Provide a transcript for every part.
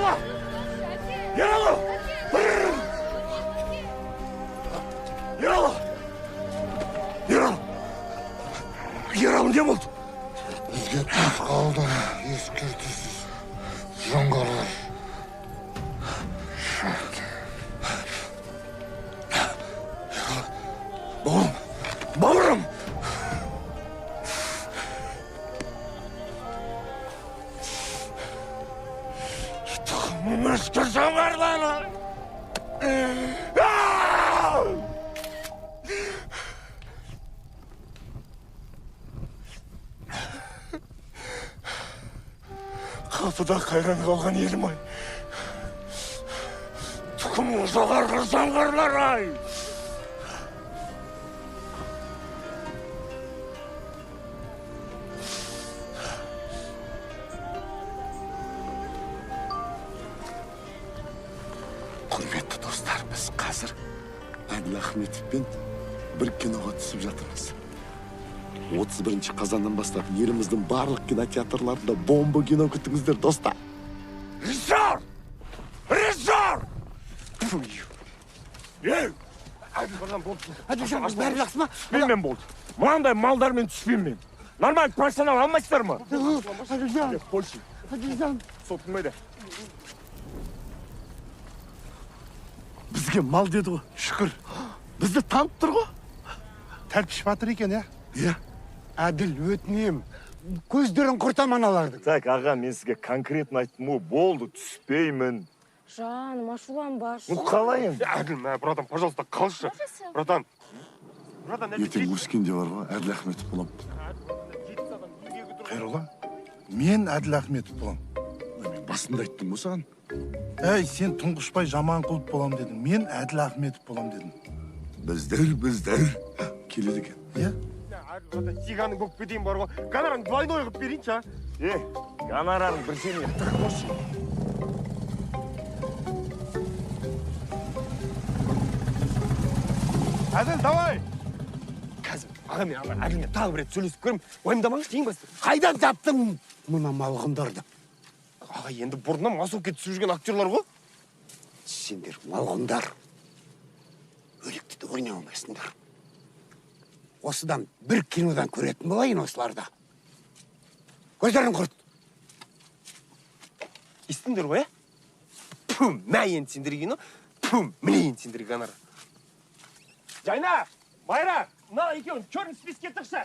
Ералы! Ералы! Ералы! Ералы! Ералы не болды? Бізге түс қалды, ескертусіз жоңғарлар. Бауырым! Тұқымым өшкі жоңғарлары! Қапыда қайран қалған елім ай. Тұқымың жоғарғы жоңғарлар ай. Құрметті достар, біз қазір Әділ Ахметовпен бір киноға түсіп жатырмыз. 31 қазаннан бастап еліміздің барлық кинотеатрларында бомба кино күтіңіздер, достар. Режиссер! Режиссер! Бәрі жақсы ма? Түспеймен болды. Маңдай малдармен түспеймен. Нормально профессионал алмайсыздар ма? Польша. Сотылмайды. Бізге мал деді ғой. Шүкір. Бізді танып тұр ғой. Тәрпіш батыр екен, я? Иә. Әділ, өтінем. Көздерін құртам аналардың. Так, аға, мен сізге конкретно айттым ғой, болды, түспеймін. Жаным, ашуланбашы. Ну, қалай енді? Әділ, братан, пожалуйста, қалшы. Братан. Ертең өскенде бар ғой, Әділ Ахметов болам. Қайролла, мен Әділ Ахметов болам. Мен басында айттым ғой саған. Әй, сен Тұңғышбай Жаманқұлов болам дедің. Мен Әділ Ахметов болам дедім. Біздер келеді екен. Иә? Сиганың көп кетейін бар ғой. Гонорарың двойной қып берейінші, а? Гонорарың бір сене тықпошы. Әділ, давай! Қазір, аға мен Әділмен тағы бір рет сөйлесіп көрім. Уайымдамаңыз, ең басты. Қайдан таптың мына малғындарды? Аға, енді бұрыннан масовке түсіп жүрген актерлар ғой. Сендер малғындар. Өлікті де ойнай алмайсыңдар. Осыдан бір кинодан көретін болайын осыларда. Көздерін құрт. Естіңдер ғой, Пум, мә енді сендер кино, пум, міне енді сендер гонорар. Жайна, Майра, мына екеуін черный списке тықшы.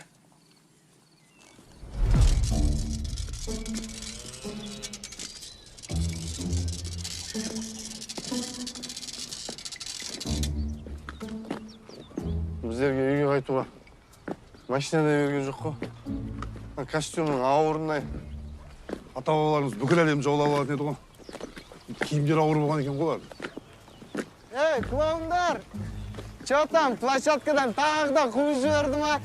Біздерге үйге қайтуға машинада берген жоқ қой. Костюмның ауырындай. Ата-бабаларымыз бүкіл әлем жаулап алатын еді ғой. Киімдер ауыр болған екен ғой. Ей, клоундар! Че там, площадкадан тағы да қуып жіберді ма?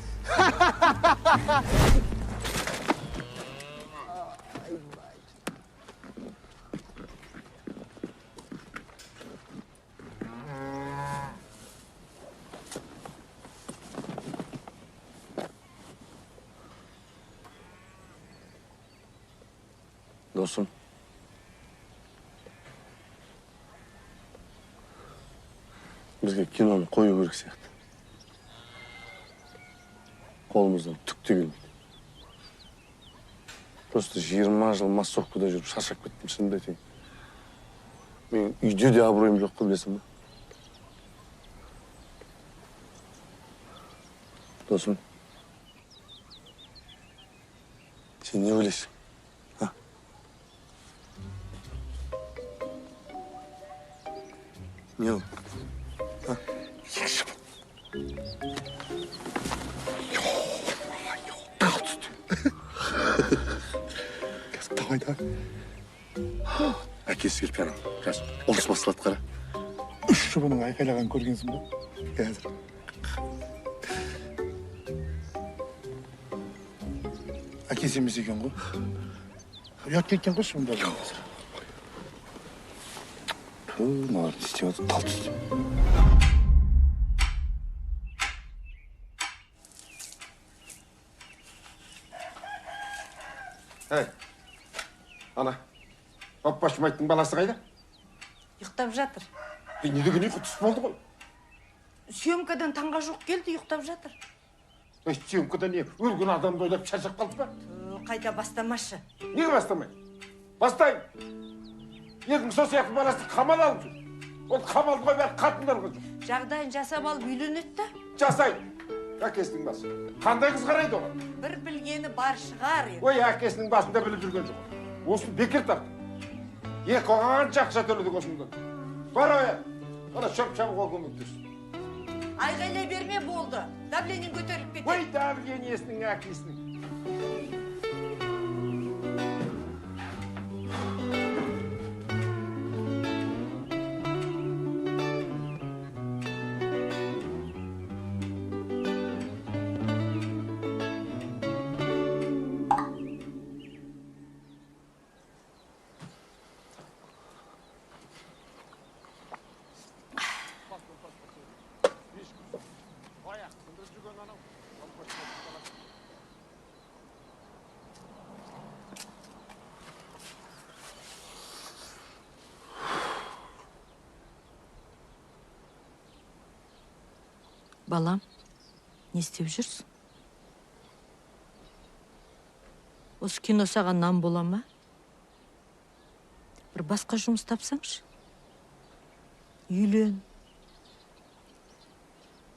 Досым. Бізге киноны қою керек сияқты. Қолымыздан түк те келмейді. Просто 20 жыл массовкада жүріп шаршап кеттім, шынымды айтайын. Мен үйде де абыройым жоқ қой, білесің ба? Досым, сен не ойлайсың? Не ол? Ешім. Тал түсті. Қазір давай да. Әкесі келіп яғын. Қазір орыс басылады қара. 3 жұбының айқайлаған көргенсің ба? Қазір. Әкесі емес екен ғой. Ұят кеткен ғой шымда. Маған істеп отыр, тал түсті. Әй, ана, Папашмайттың баласы қайда? Ұйықтап жатыр. Не деген ұйқы болды ғой. Съемкадан таңға жоқ келді, ұйықтап жатыр. Съемкада не? Өлген адамды ойлап шаршап қалды ба? Қайта бастамашы. Неге бастамай? Бастайын. Ертең сол сияқты баласы қамал алып жүр. Ол қамалды қой бәрі қатындарға жүр. Жағдайын жасап алып үйленеді да. Жасайын. Әкесінің басы. Қандай қыз қарайды оған? Бір білгені бар шығар. Ой, әкесінің басында біліп жүрген жоқ. Осыны бекер тартты. Екі қанша ақша төледік осындан. Бар оян. Ана шөп-шабуға көмектесін. Айғайлай берме болды. Давлениең көтеріліп кетеді. Ой, давлениесінің әкесінің. Балам, не істеп жүрсің? Осы кино саған нам бола ма? Бір басқа жұмыс тапсаңшы. Үйлен.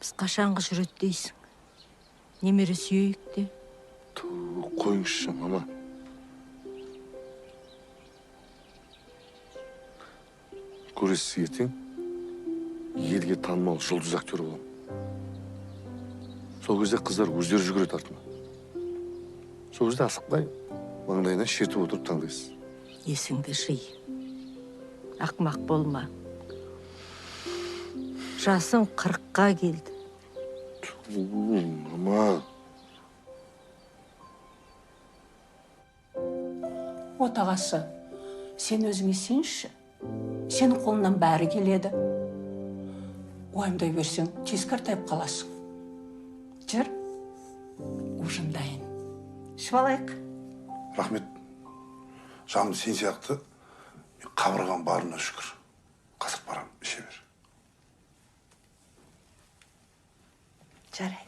Біз қашанғы жүреді дейсің? Немере сүйейік те. Қойыңызшы, мама. Көресіз ертең елге танымал жұлдыз актер боламын. Сол кезде қыздар өздері жүгіреді артыма. Сол кезде асықпай маңдайына шертіп отырып таңдайсыз. Есіңді жи. Ақмақ болма. Жасың 40-қа келді. Мама. Отағасы, сен өзіңе сенші. Сенің қолынан бәрі келеді. Уайымдай берсең, тез қартайып қаласың. Жүр, ужындайын. Ішіп алайық. Рахмет. Жаным сен сияқты қабырған барына шүкір. Қазір барам, іше бер. Жарайды.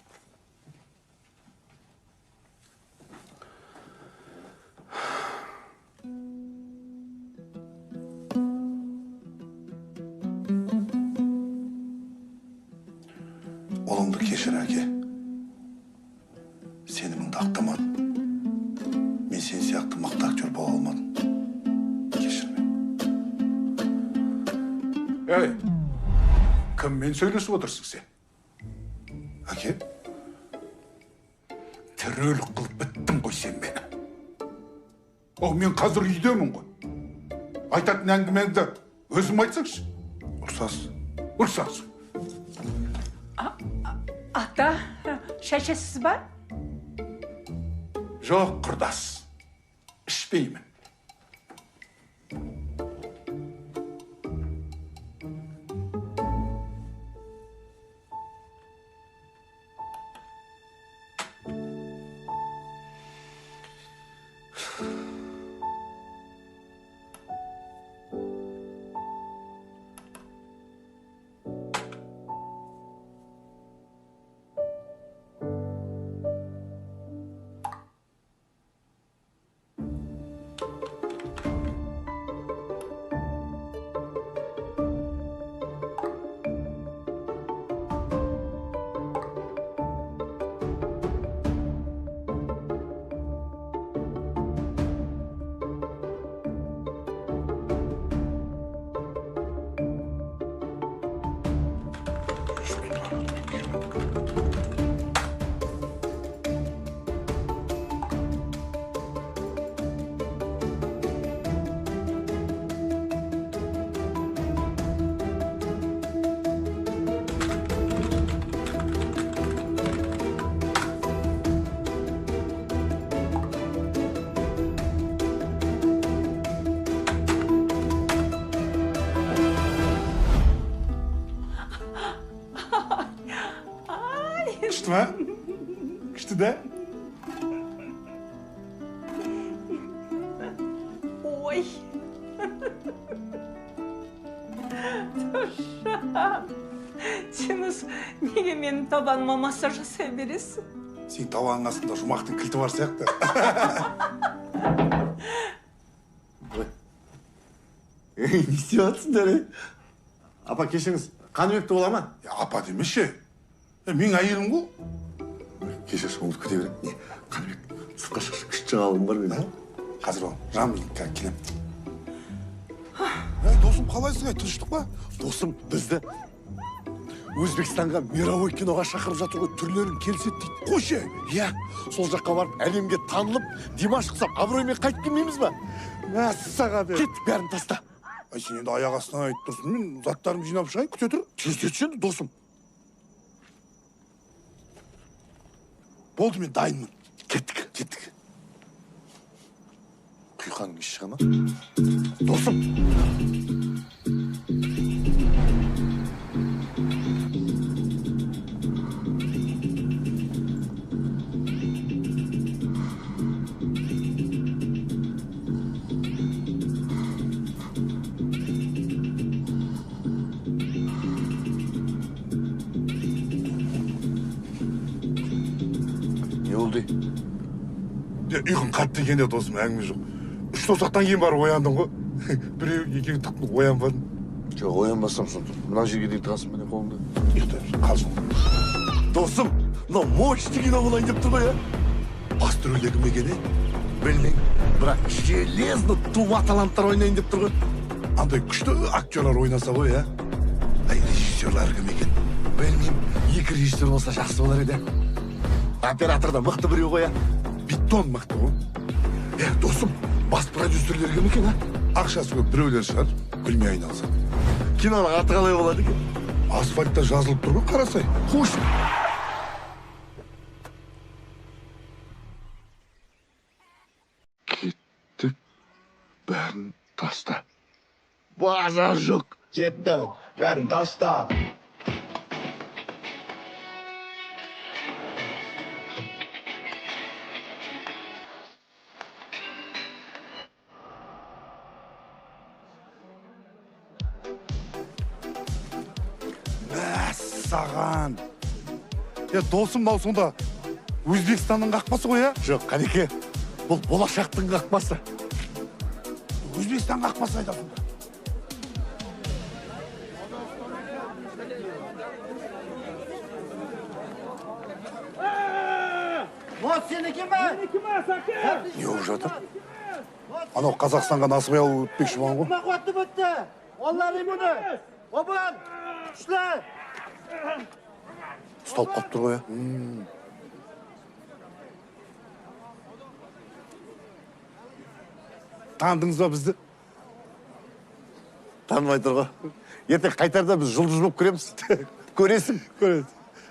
Олыңды кешір, әке. Сеніміңді ақтамадым. Мен сен сияқты мықты актер бола алмадым. Кешір мен. Ей, кіммен сөйлесіп отырсың сен? Әке? Тірелік қылып біттің ғой сен мені. О, мен қазір үйдемін ғой. Айтатын әңгімеңді өзім айтсаңшы. Ұрсасың. Ата, шәшесіз ба? Жоқ, құрдас. Ішпеймін. Күшті ма? Күшті да? Ой, Сен неге менің табаныма массаж жасай бересің? Сен табаныңның астында жұмақтың кілті бар сияқты. Не істеп жатсыңдар, апа кешіңіз, Қаныбекті бола ма? Апа демеші. Мен әйелім ғой. Кеше соңды күте берем. Не, Қаныбек, сыртқа шықшы, күшті жаңалығым бар менің. Қазір ол Жамбылға келем. Досым, қалайсың? Тыныштық па? Досым, бізді Өзбекстанға мировой киноға шақырып жатыр ғой, түрлерін келсет дейді. Қойшы. Иә, сол жаққа барып, әлемге танылып, Димаш ұқсап, абыроймен қайтып келмейміз ба? Мәссаған. Кеттік, бәрін таста. Ай, сен енді аяқ астынан айтып тұрсың, мен заттарымды жинап шығайын, күте тұр. Тездетші енді, досым. Болды, мен дайынмын. Кеттік. Құйқаның еш шыға ма? Досым. Не болды? Ұйқым қатты екен де досым, әңгіме жоқ. 3 саусақтан кейін барып ояндың ғой. Біреу, екеуі тықпын, оянбадым. Жоқ, оянбасам сонда. Мына жерге дейін тығасың міне қолымда. Ұйықтайым, қалжың. Досым, мынау мощный кино болайын деп тұр ғой, Басты рөлде кім екен, Білмеймін, бірақ железно туба таланттар ойнайын деп тұр ғой. Андай күшті актерлар ойнаса ғой, Ай, режиссерлар кім екен? Білмеймін, 2 режиссер болса жақсы болар еді. Оператор да мықты біреу ғой, Бетон мықты ғой. Досым, бас продюсерлер кім екен, Ақшасы көп біреулер шығар, күлмей айналса. Киноның аты қалай болады екен? Асфальтта жазылып тұр ғой, қарасай. Қош. Кеттік, бәрін таста. Базар жоқ. Жетті, бәрін таста. Мәссаған. Досым, мынау сонда Өзбекстанның қақпасы ғой, Жоқ, Қанеке, бұл болашақтың қақпасы. Өзбекстан қақпасы айтасың да. Не болып жатыр? Анау Қазақстанға насыбай алып өтпекші болған ғой. Мақуатты бұтты. Олар емені. Обан. Күшлі. Ұсталып қалып тұр ғой, Таныдыңыз ба бізді? Танымай тұр ғой. Ертең қайтарда біз жұлдыз болып көреміз. Көресің.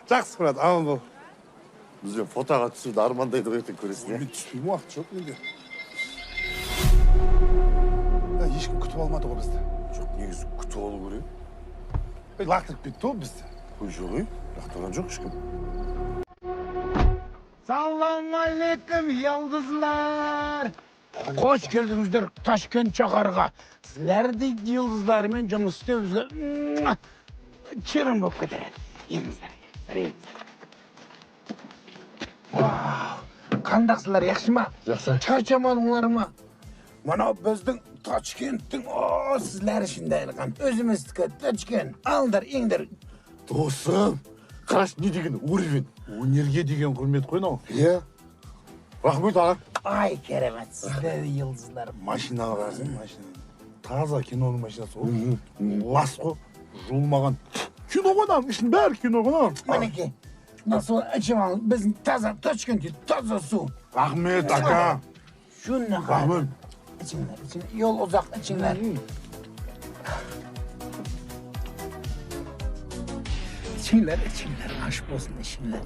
Жақсы, брат, аман бол. Бізбен фотоға түсуді армандайды ғой, ертең көресің. Мен түспеймін, уақыт жоқ менде. Ешкім күтіп алмады ғой бізді. Жоқ, негізі күтіп алу керек. Лақтырып кетті ғой бізді. Жоқ, лақтырған жоқ ешкім. Салам алейкум, йылдызлар. Қош келдіңіздер Ташкент шаһарға. Сіздерді йылдыздармен жұмыс істеуімізге черім болып кетеді. Еңіздер. Қандақсылар, яқшы ма? Жақсы. Чарчамадыңлар ма? Мынау біздің Ташкенттің, сіздер үшін дайылған. Өзіміздікі Ташкент. Алыңдар, еңдер. Досым, қараш не деген уровень. Өнерге деген құрмет қой, нау. Рахмет, аға. Ай, керемет, сіздер йылдызлар. Машинаға қарасың, машина. Таза киноның машинасы ғой. Лас қой, жуылмаған. Кино ғой, ішін бәрі кино ғой. Мінеке, насыл ішім алың, біздің таза Ташкентте таза су. Рахмет, ака. Шүнні Рахмет. İçinler, yol uzak içinler. İçinler, aşk olsun içinler.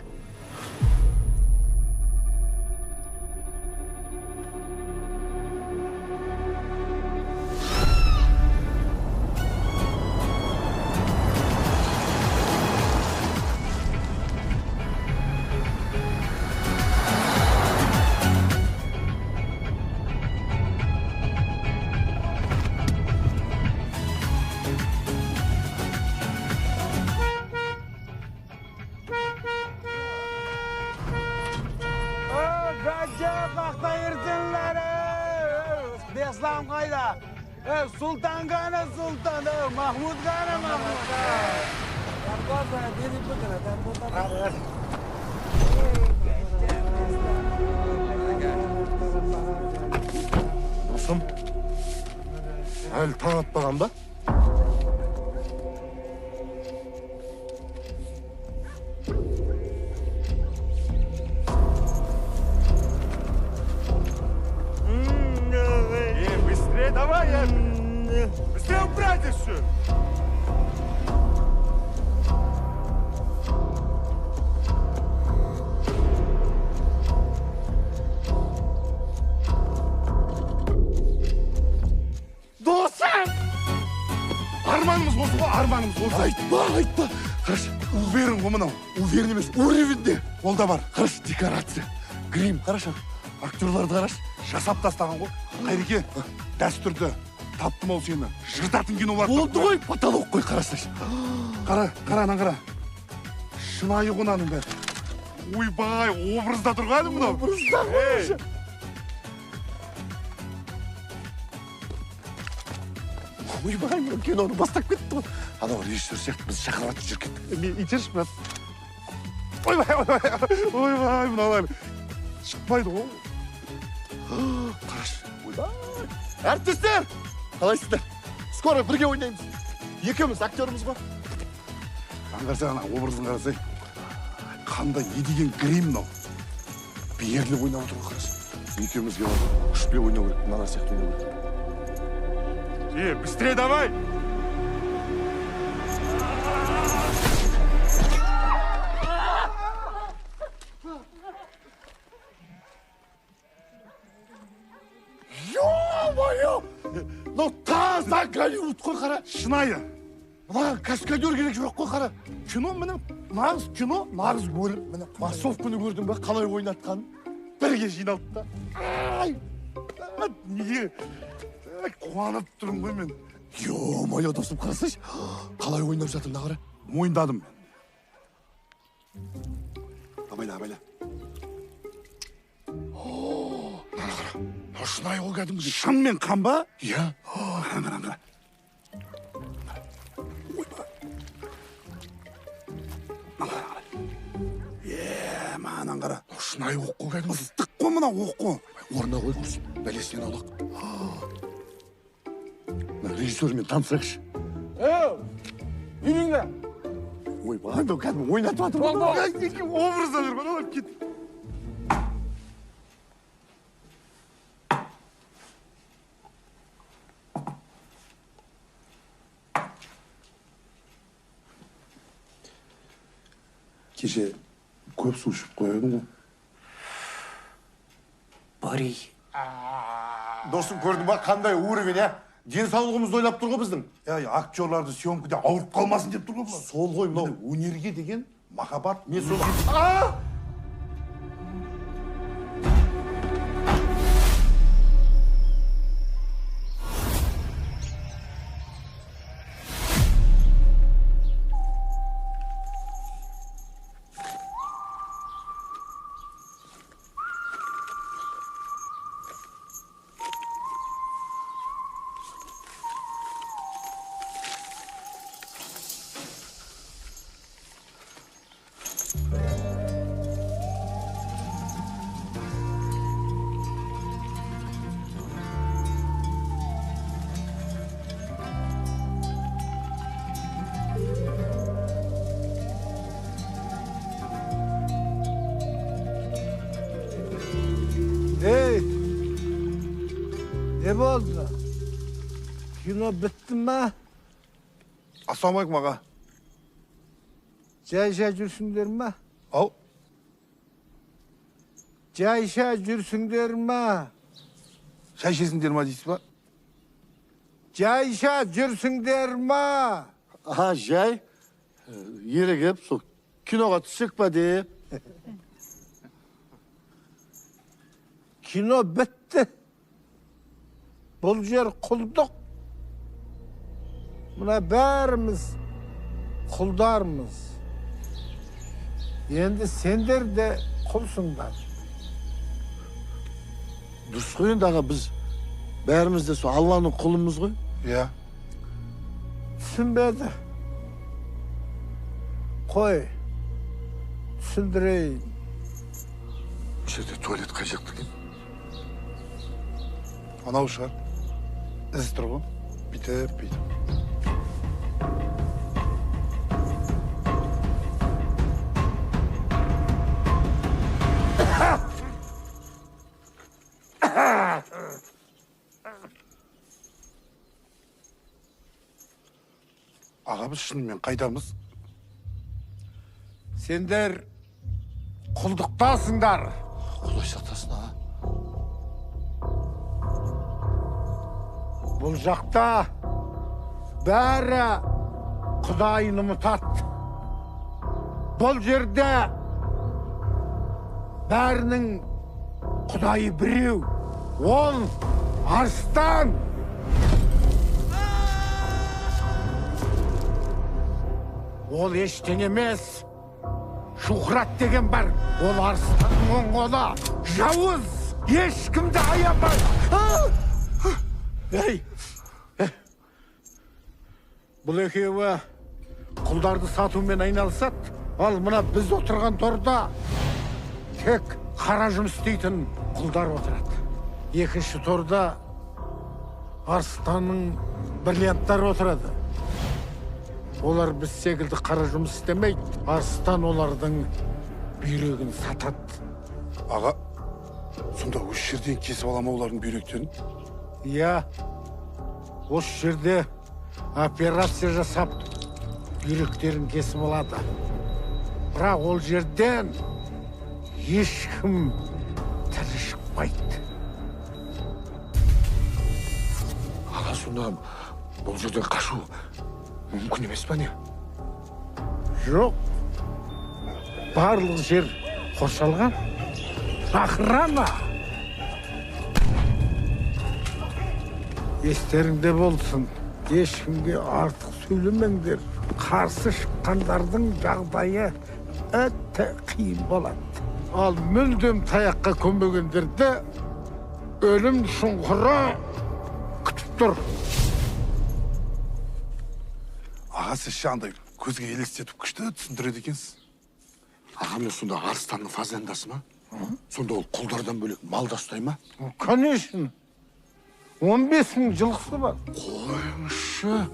mayda. Sultan gana sultan, Mahmud gana Mahmud. Dostum. Әлі таң атпаған ба? Быстрее давай, быстрее убрать все. Dostum! Арманымыз осы ғой, арманымыз осы. Айтпа. Қараш, уверен ғой мынау. Уверен емес, уровенде. Ол да бар. Қараш, декорация, грим. Қараш, актерларды қараш, жасап тастаған ғой. Қайреке, дәстүрді таптым ол сені. Жыртатын кинолар. Болды ғой, потолок қой, қарасаш. Қара. Шынайы қонаның бәрі. Ойбай, образда тұрғаны мынау. Образда ғой. Ойбай, мен киноны бастап кетті ғой. Анау режиссер сияқты біз шақыратын жүр кеттік. Мен итерші, брат. Ойбай, мыналар. Шықпайды ғой. Қараш, ойбай. Әртістер, қалайсыздар? Скоро бірге ойнаймыз. Екеуміз актеріміз ғой. Аңғарсай, ана образын қарасай. Қандай не деген грим мынау. Беріліп ойнап отырған қараш. Екеумізге күшпе ойнау керек, мына сияқты ойнау керек. Быстрее давай! Ё-моё! Ну таза Голливуд қой қара. Шынайы. Мынаған каскадер керек жоқ қой қара. Кино міне нағыз кино, нағыз бөлім. Міне массовканы көрдің бе, қалай ойнатқанын. Бірге жиналды да. Ай! Неге? Қуанып тұрмын ғой мен. Ё-моё, достым, қарасайшы. Қалай ойнап жатыр, қара. Мойындадым мен. Абайла. Қара. Шынайы ол кәдімгі. Шынымен қан ба? Иә. Қара. Маған қара. Шынайы оқ қой кәдімгі. Ыстық қой мына оқ қой. Орнына қой көрсін. Бәлесінен аулақ. Режиссермен танысайықшы. Үйріңдер. Ойбай, мен кәдімгі ойнатып жатыр. Образда жүр, бана кет. Кеше көп су ішіп қойдың ғой. Бари. Достым, көрдің ба, қандай уровень, ә? Денсаулығымызды ойлап тұр ғой біздің. Актерларды съемкада ауырып қалмасын деп тұр ғой. Сол ғой мынау. Өнерге деген махаббат. Мен сол... Ne oldu? Kino bitti mi? Assalamualaikum ağa. Cayşa cürsündür mü? Al. Cayşa cürsündür mü? Şay içesindер ма дейсіз ба? Cayşa cürsündür mü? Aha, жай. Ерігіп, сол киноға түсік па деп. Kino bitti. Бұл жер құлдық. Mına bәріміз құлдармыз. Енді сендер де құлсыңдар. Дұрыс қой енді аға, біз Бәріміз де сол Алланың құлымыз ғой. Иә. Түсінбеді. Қой. Түсіндірейін. Бұл жерде туалет қай жақта екен? Анау шығар. Із тұр ғой. Бүйтіп. Аға, біз шынымен қайдамыз? Сендер құлдықтасыңдар. Құдай сақтасын, аға. Бұл жақта бәрі Құдайын ұмытады. Бұл жерде бәрінің Құдайы біреу. Ол арыстан. Ол ештеңе емес. Шухрат деген бар. Ол арыстанның оң қолы. Жауыз. Ешкімді аямай. Ей! Бұл екеуі құлдарды сатумен айналысады. Ал мына біз отырған торда тек қара жұмыс істейтін құлдар отырады. Екінші торда арыстанның бриллианттары отырады. Олар біз секілді қара жұмыс істемейді. Арыстан олардың бүйрегін сатады. Аға, сонда осы жерден кесіп алама олардың бүйректерін? Иә, осы жерде операция жасап, бүйректерін кесіп алады. Бірақ ол жерден ешкім тірі шықпайды. Аға, сонда бұл жерден қашу мүмкін емес па не? Жоқ. Барлық жер қоршалған. Охрана. Естеріңде болсын. Ешкімге артық сөйлемеңдер. Қарсы шыққандардың жағдайы өте қиын болады. Ал мүлдем таяққа көнбегендерді өлім шұңқыры күтіп тұр. Аға, сіз андай көзге елестетіп күшті түсіндіреді екенсіз. Аға, мен сонда арыстанның фазендасы ма? Сонда ол құлдардан бөлек мал да ұстай ма? Конечно. 15 мың жылқысы бар. Қойыңызшы.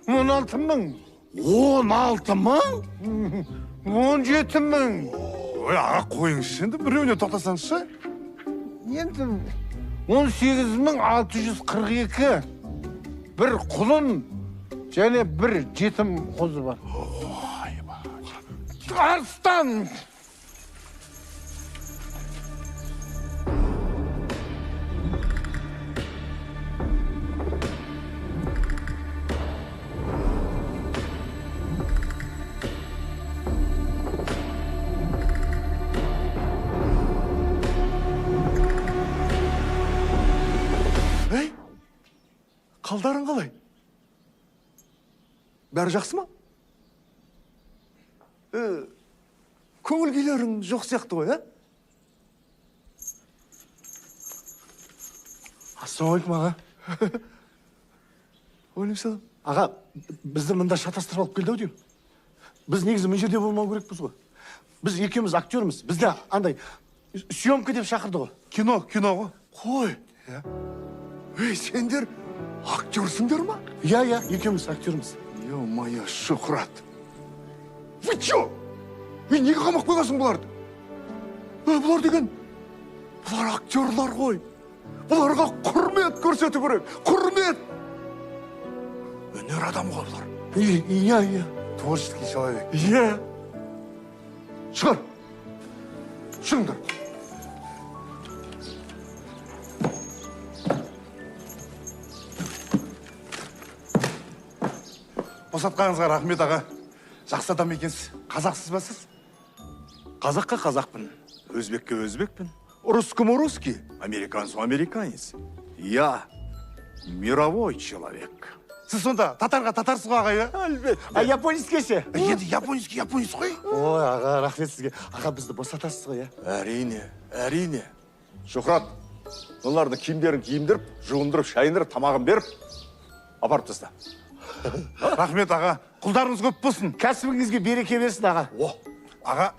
16 мың. 16 мың? 17 мың. Ой, аға, қойыңызшы, енді біреуіне тоқтасаңызшы. Енді 18.642 бір құлын және бір жетім қозы бар. Арыстан! Ей, қалдарың қалай? Бәрі жақсы ма? Көңіл күйлерің жоқ сияқты ғой, Ассалаумағалейкум, аға. Ойлайым салам. Аға, бізді мында шатастырып алып келді-ау деймін. Біз негізі мына жерде болмау керекпіз ғой. Біз екеуміз актерміз. Бізді андай съемка деп шақырды ғой. Кино ғой. Қой. Ей, сендер актерсіңдер ма? Иә, екеуміз актерміз. Ё-моё, Шухрат. Вы чё? Ей, неге қамап қойғансың бұларды? Бұлар деген, бұлар актерлар ғой. Бұларға құрмет көрсету керек. Құрмет! Өнер адам ғой бұлар. Иә. Творческий человек. Иә. Шығар. Шығыңдар. Босатқаныңызға рахмет, аға. Жақсы адам екенсіз. Қазақсыз ба сіз? Қазаққа қазақпын, өзбекке өзбекпін, русскому русский, американцу американец. Я мировой человек. Сіз сонда татарға татарсыз ғой, аға, иә? Әлбет. Японецке ше? Енді японец ғой. Ой, аға, рахмет сізге. Аға, бізді босатасыз ғой, Әрине. Шухрат, олардың киімдерін киіндіріп, жуындырып, шайындырып, тамағын беріп, апарып таста. Рахмет аға, құлдарыңыз көп болсын. Кәсібіңізге береке берсін аға. О, аға,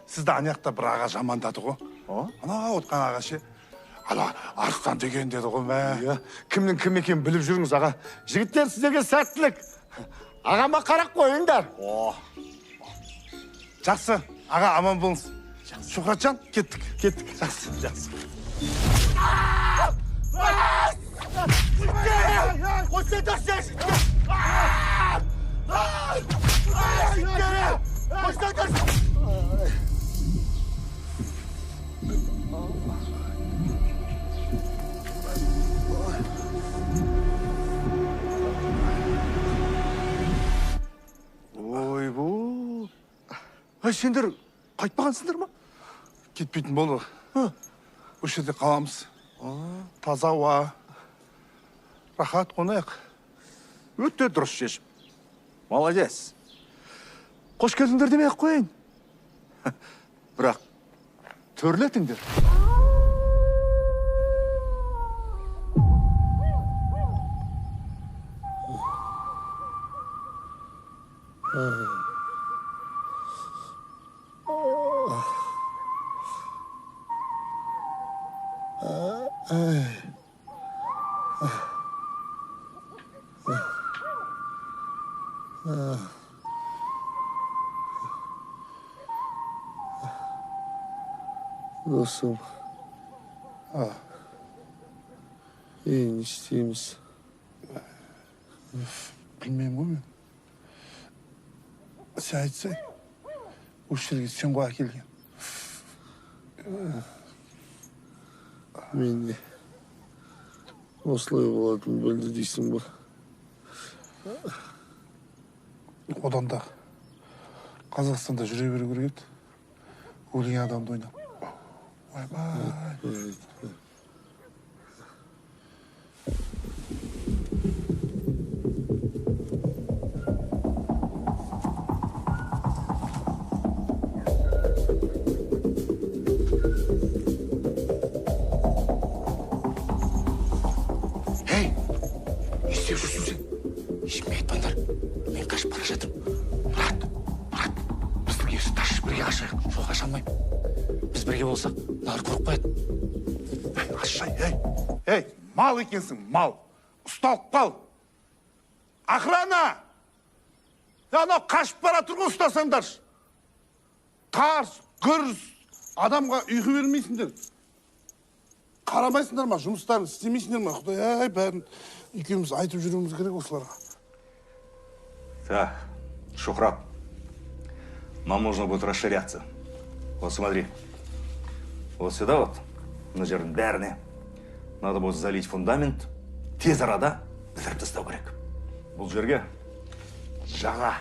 сізді анаяқта бір аға жамандады ғой. Ана отқан аға ше. Ана арыстан деген деді ғой мә. Кімнің кім екенін біліп жүріңіз аға. Жігіттер, сіздерге сәттілік. Ағама қарап қойыңдар. Жақсы, аға аман болыңыз. Шухратжан, кеттік. Жақсы. Ойбу. Ай, сендер қайтпағансыңдар ма? Кетпейтін болды. Осы жерде қаламыз. Таза ауа. Рахат қонайық. Өте дұрыс шешім. Молодец. Қош келдіңдер демей-ақ қойын. Бірақ төрлетіңдер. Досым. Не істейміз? Білмеймін ғой мен. Сен айтсай, осы жерге сен ғой әкелген. Мен де осылай болатынын білді дейсің ба? Одан да Қазақстанда жүре беру керек еді. Өлген адамды ойнап. Ойбай. Ей, не істеп жүрсің сен? Ешкімге айтпаңдар. Мен қашып бара жатырмын. Мұрат, біздің евсіз ташып бірге қашайық. Жол қаша алмаймын. Біз бірге болсақ, мыналар қорықпайды. Ашай, ей, мал екенсің, мал. Ұсталып қал. Охрана! Анау қашып бара тұрғы ұстасаңдаршы. Тарс, гүрс, адамға ұйқы бермейсіңдер. Қарамайсыңдар ма, жұмыстарын істемейсіңдер ма? Құдай, бәрін екеуміз айтып жүруіміз керек осыларға. Так, Шухрат, нам нужно будет расширяться. Вот смотри, вот сюда вот, на жердің бәріне, надо будет залить фундамент, тез арада бітіріп тастау керек. Бұл жерге жаңа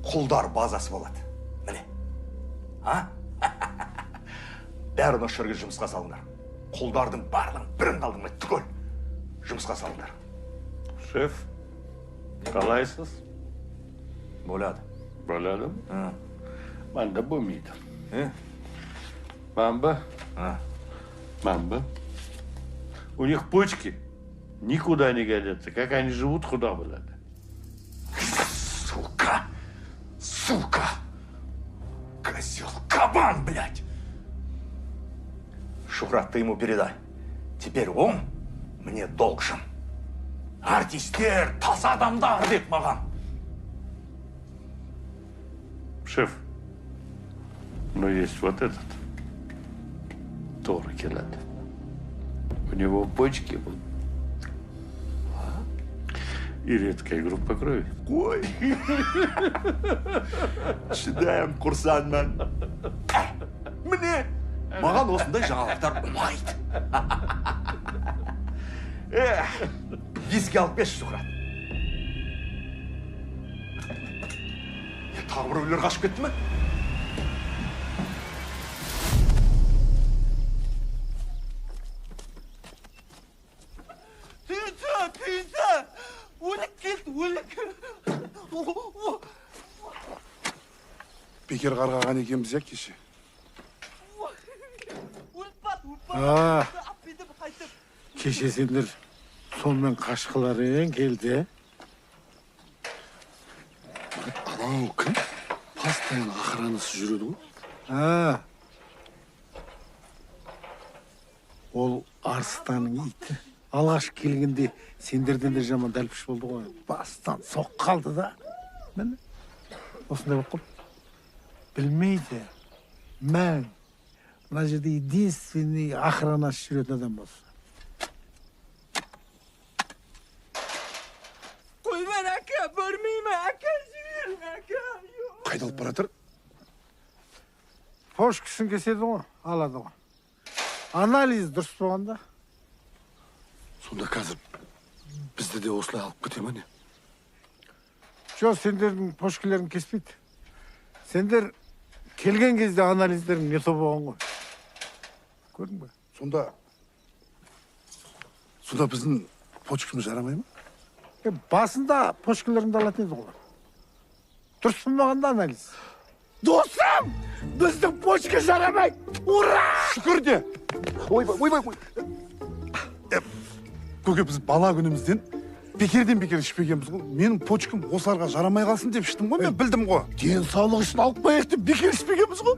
құлдар базасы болады. Міне, а? Бәрін осы жерге жұмысқа салыңдар. Құлдардың барлығын бірін қалдырмай түгел жұмысқа салыңдар. Шеф, қалайсыз? Болады. Болады? Манда болмайды. Мамба? Мамба. У них почки никуда не годятся. Как они живут, куда блядь. Сука! Козел, кабан, блядь! Шухрат, ты ему передай. Теперь он мне должен. Артистер, таза адамдар деп маған. Шеф, но есть вот этот. Тора келеді. У него почки вот. И редкая группа крови. Ой! Шыдайым, курсанман. Міне, маған осындай жаңалықтар ұнайды. Еске алып беш, Шухрат. Тағы біреулер қашып кетті ме? Түйінсі! Өлік келді, өлік! Бекер қарғаған екенбіз, кеше. Өліп бат! Кеше сендер сонымен қашқыларың келді. Анау кім? Постоянно охранасы жүреді ғой. Ол арыстаның иті. Алғаш келгенде сендерден де жаман дәлпіш болды ғой. Бастан соқ қалды да. Міне, осындай болып қалды. Білмейді. Мәң, мына жерде единственный охранасы жүретін адам болса. Қойман әке, көрмейме әке, жіберме әке. Қайда алып баратыр? Пошкісін кеседі ғой, алады ғой. Анализ дұрыс болғанда. Сонда қазір бізді де осылай алып кете ма не? Жоқ, сендердің пошкілерін кеспейді. Сендер келген кезде анализдерің не болған ғой. Көрдің бе? Сонда біздің почкіміз жарамай ма? Басында пошкілеріңді алатын еді ғой. Дұрыс болмағанда анализ. Досым! Біздің почка жарамайды! Ура! Шүкір де! Ойбай! Көке, біз бала күнімізден бекерден ішпегенбіз ғой. Менің почкам осыларға жарамай қалсын деп іштім ғой, мен білдім ғой. Денсаулық үшін алып қояйық деп бекер ішпегенбіз ғой.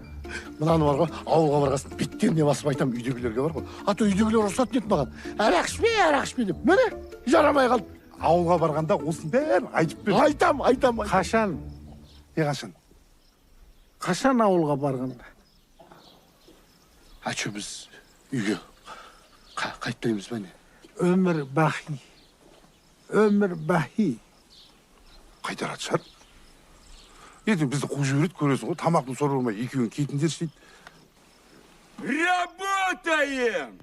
Мынаны бар ғой, ауылға барғасын беттеріне басып айтам үйдегілерге бар ғой. А то үйдегілер рұқсат етті маған. Арақ ішпе деп. Міне, жарамай қалды. Ауылға барғанда осының бәрін айтып бер. Айтам. Қашан? Қашан? Қашан ауылға барғанда? Ачо, біз үйге қайттаймыз ба не? Өмір бахи. Қайтарады шығар. Ертең бізді қуып жібереді, көресің ғой, тамақтың сор болмай екеуін кетіндер дейді. Работаем!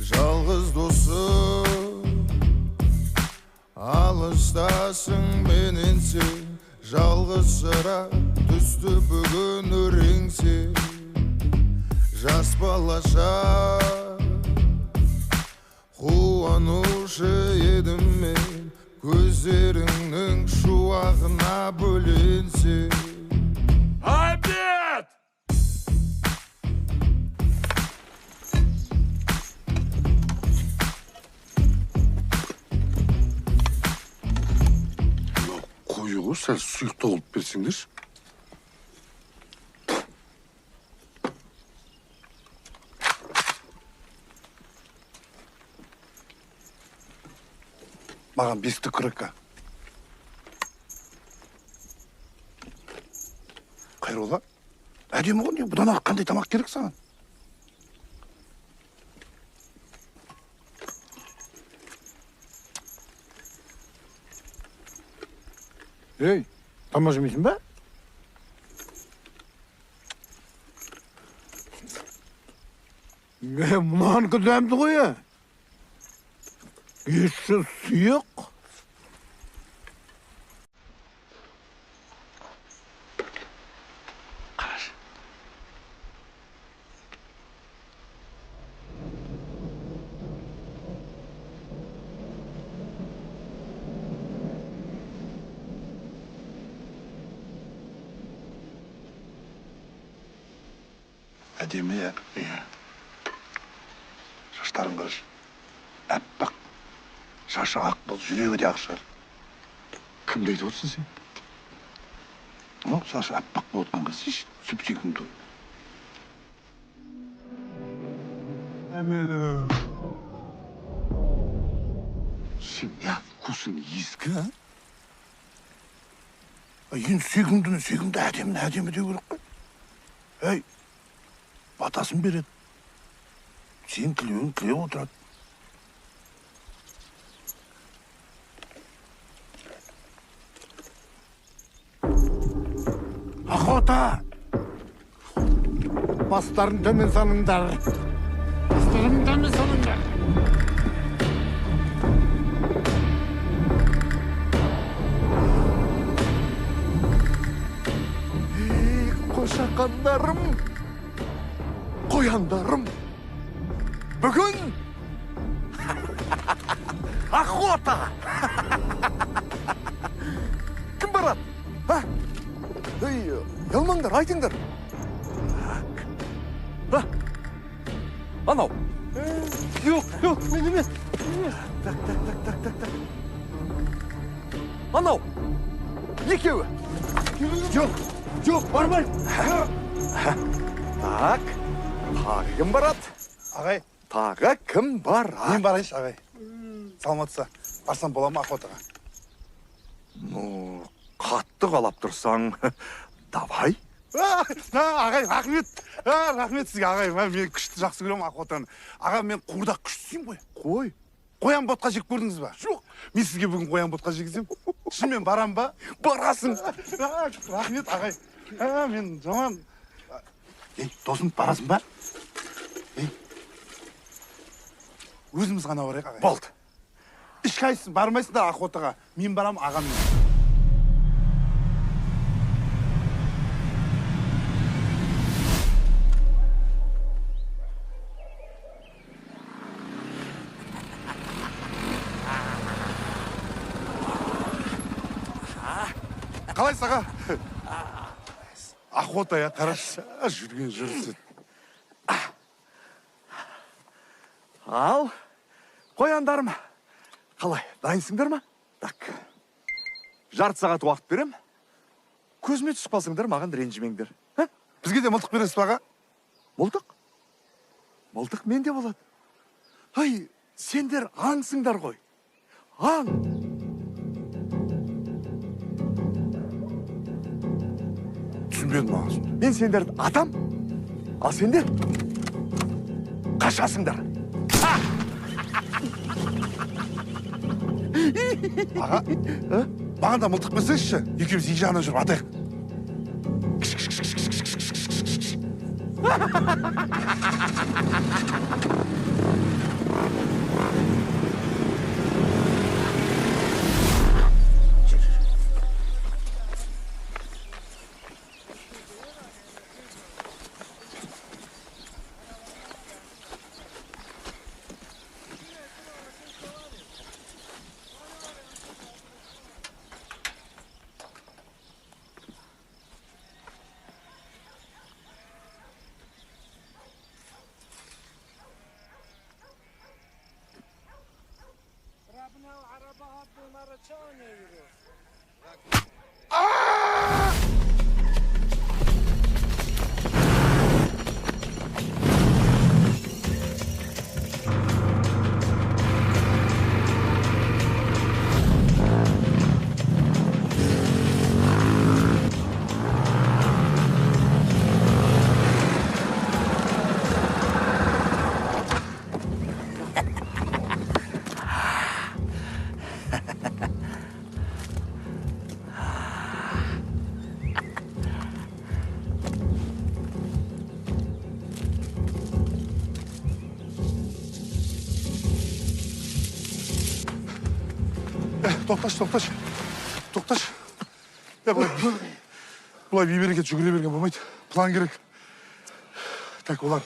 Жалғыз досым, алыстасың менен сен, жалғыз жыра түсті бүгін өреңсе. Жас балаша қуанушы едім мен, көздеріңнің шуағына бөленсе. Обед! Қою ғой, сәл сұйық толып берсеңдерші. Маған бесті күрекка. Қайрола? Әдемі ғой, бұдан ақ қандай тамақ керек саған? Ей, тамақ жемейсің ба? Мұнанікі дәмді ғой, Еші сұйық. Қараш. Әдемі, Иә. шаштарың қараш. Әппақ. Шашы ақ бол, жүрегі де ақ шығар. Кімді айтып отырсың сен? Шашы әппақ болған қыз, сүп-сүйкімді. Сен вкусың ескі, а? Енді сүйкімді әдемі деу керек қой. Әй, батасын береді. Сен тілеуін тілеп отырады. Охота! Бастарын төмен салыңдар. Бастарын төмен салыңдар. Қошақандарым, қояндарым, бүгін охота! Ялмаңдар, айтыңдар. Анау. Жоқ, мен емес. Так. Анау. Екеуі. Жоқ, бармай. Так. Тағы кім барады? Ағай, Тағы кім бар? мен барайыншы, ағай. Саламатса, барсам бола ма охотаға? Ну, қатты қалап тұрсаң, давай. Ағай, рахмет сізге, ағай. Мен күшті жақсы көремін охотаны. Аға, мен қуырдақ күштісің ғой. Қоян ботқа жек көрдіңіз ба? Жоқ. Мен сізге бүгін қоян ботқа жегізем. Шынымен барам ба? Барасың. Рахмет, ағай. Мен жаман. Досым, барасың ба? Өзіміз ғана барайық, ағай. Болды. Ешқайсың, бармайсыңдар охотаға. Мен барам, ағаммен. Қалайсыз, аға? Охота, қарашы, жүрген жүрсін. Ал, қояндарым. Қалай, дайынсыңдар ма? Так. Жарты сағат уақыт берем. Көзіме түсіп қалсыңдар, маған ренжімеңдер. Бізге де мылтық бересіз ба, аға? Мылтық? Мылтық менде болады. Ай, сендер аңсыңдар ғой. Аң. Түсінбедім, ағасын. Мен сендерді атам, ал сендер қашасыңдар. Аға, маған да мылтық берсеңізші, екеуміз екі жағынан жүріп атайық. Тоқташ. Бұлай бейберекет жүгіре берген болмайды. План керек. Так, олар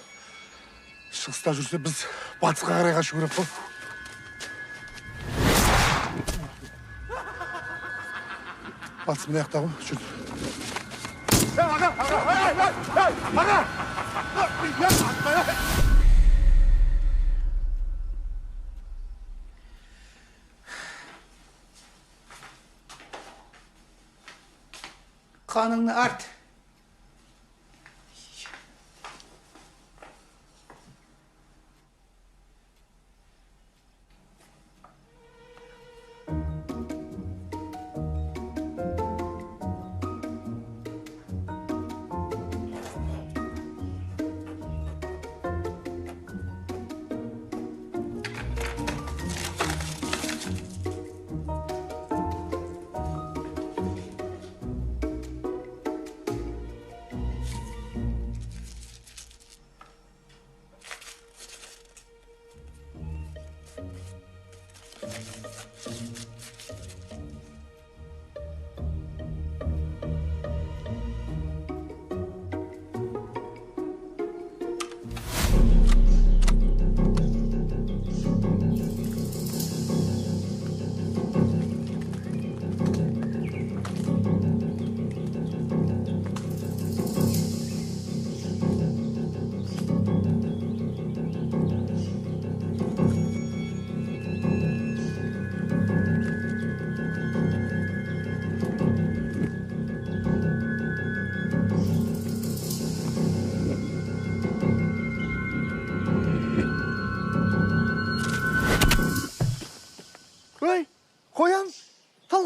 шығыста жүрсе, біз батысқа қарай қашу керек қой. Батыс мына жақта ғой, жүр. Аға! Kanını art.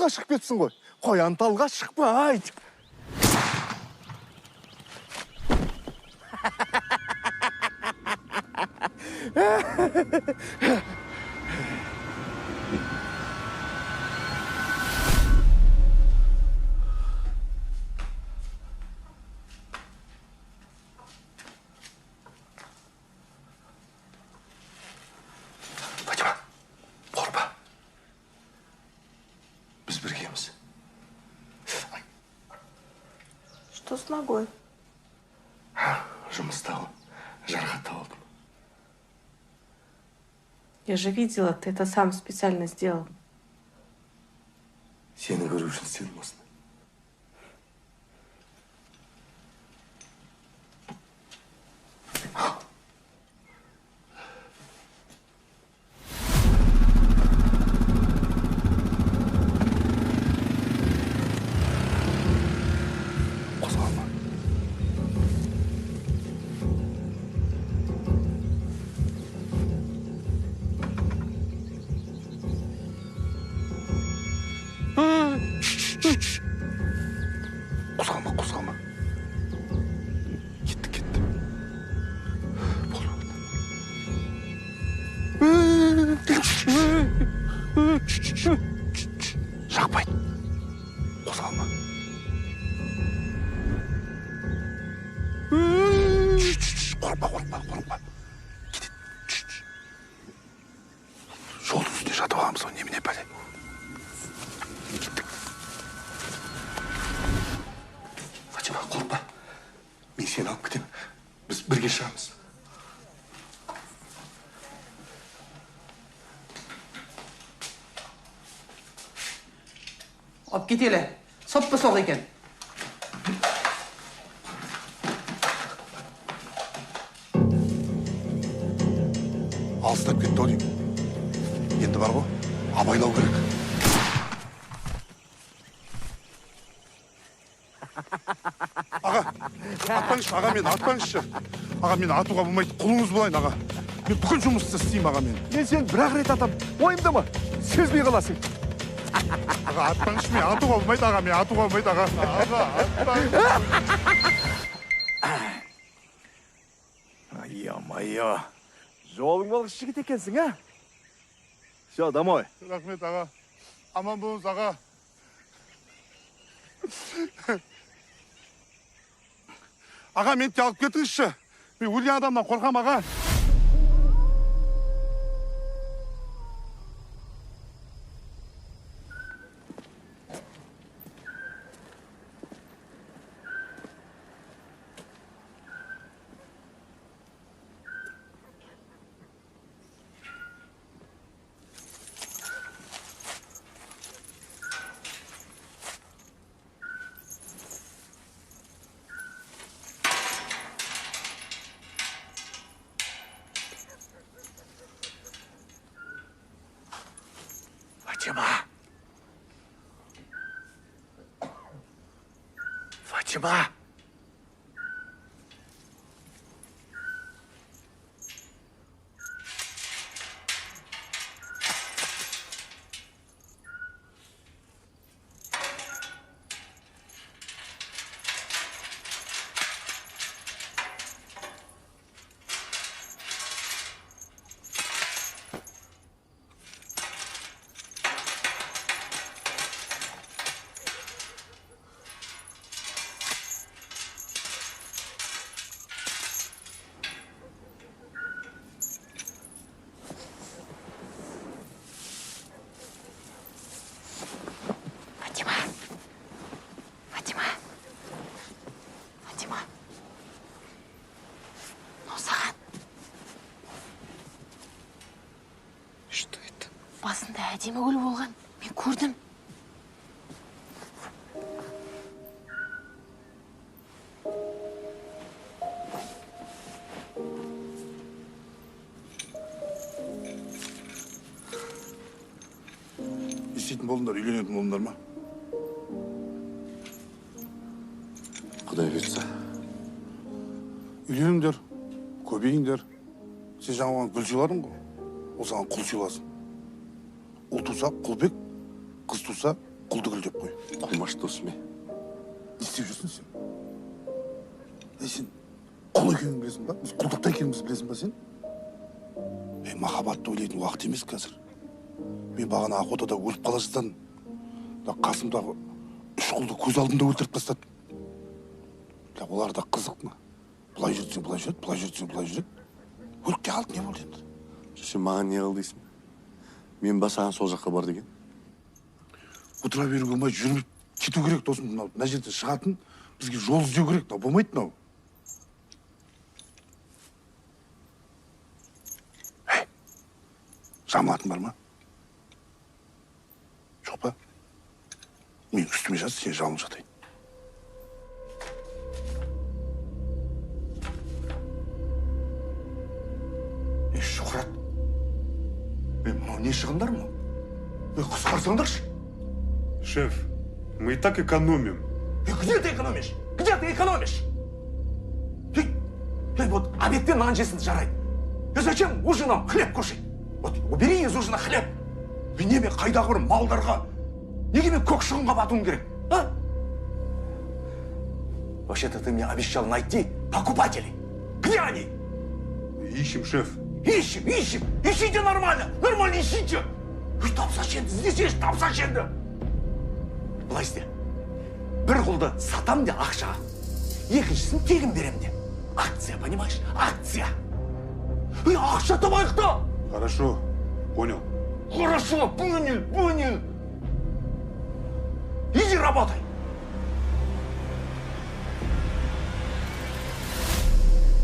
талға шығып кетсін ғой. Қоян талға шықпайды. Фатима, қорқпа. Біз біргеміз. Что с ногой? Жұмыстағы жарақаттап алдым. Я же видела, ты это сам специально сделал. Сені көру үшін істедім осыны. Қозғалма. Қозғалма, қозғалма. Кетті. Жақпайды. Қозғалма. Қорықпа. Кетеді. Жолдың үстіне жатып аламыз ғой, немене пәле. Кеттік. Фатима, қорықпа. Мен сені алып кетемін. Біз бірге шығамыз. Алып кетелі. Соп-соқ екен. Алыстап кетті ау деймін. Енді бар ғой, абайлау керек. Аға, мен атпаңызшы. Аға, мен атуға болмайды, құлыңыз болайын, аға. Мен бүкіл жұмысты істеймін, аға, мен. Мен сен бір-ақ рет атам, ойымда ма? Сезбей қаласың. Аға, атпаңызшы, мен атуға болмайды, аға. Аға, атпаңызшы. Айя-майя. Жолың болғыш жігіт екенсің, а? Все, домой. Рахмет, аға. Аман болыңыз, аға. Аға, мен те алып кетіңізші. Мен өлген адамнан қорқам, аға. Фатима. Басында әдемі гүл болған. Мен көрдім. істейтін болыңдар, үйленетін болыңдар ма? Құдай бұйыртса. Үйленіңдер, көбейіңдер. Сен жаңа оған гүл сыйладың ғой. Ол саған құл сыйласын. Ұл туса құлбек, қыз туса құлдық деп қой. Құлмаш досым. Не істеп жүрсің сен? Сен құл екенін білесің ба? Біз құлдықта екенімізді білесің ба сен? Махаббатты ойлайтын уақыт емес қазір. Мен бағана охотада өліп қала жаздадым. Қасымдағы 3 құлды көз алдымда өлтіріп тастадым. Олар да қызық ма? Бұлай жүрсең бұлай жүреді, бұлай жүрсең бұлай жүреді. Өлікке қалды, не болды енді? Сен маған не қыл дейсің? Мен ба саған сол жаққа бар деген? Отыра беруге болмай жүріп кету керек досым. Мына жерден шығатын бізге жол іздеу керек. Болмайды мынау. Жамылатын бар ма? Жоқ па? Мен үстіме жаз, сен жамылып жатайын. Шухрат, мынау не шығындар ма? Қысқарсаңдаршы. Шеф, мы и так экономим. Где ты экономишь? Где ты экономишь? Вот обедтен нан жесін жарайды. Зачем ужином хлеб кушать? Вот убери из ужина хлеб. Неме қайдағы бір малдарға, неге мен көк шығынға батуым керек, а? Вообще-то ты мне обещал найти покупателей. Где они? Ищем, шеф. Ищем. Ищите нормально. Нормально ищите. Тапса енді, іздесеш, тапса енді. Былай істе. Бір құлды сатам де ақша. Екіншісін тегін берем де. Акция, понимаешь? Акция. Ақша табайық та. Хорошо, понял. Хорошо, понял. Иди работай.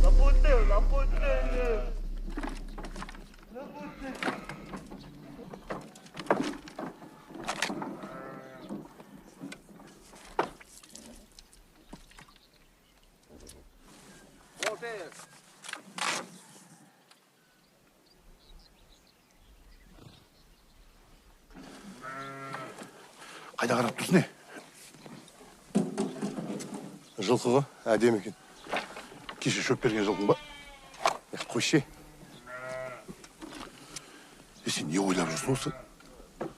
Работай. Қайда қарап тұрсың, не? Жылқы ғой, әдемі екен. Кеше шөп берген жылқың ба? Қойшы. Сен не ойлап жүрсің осы?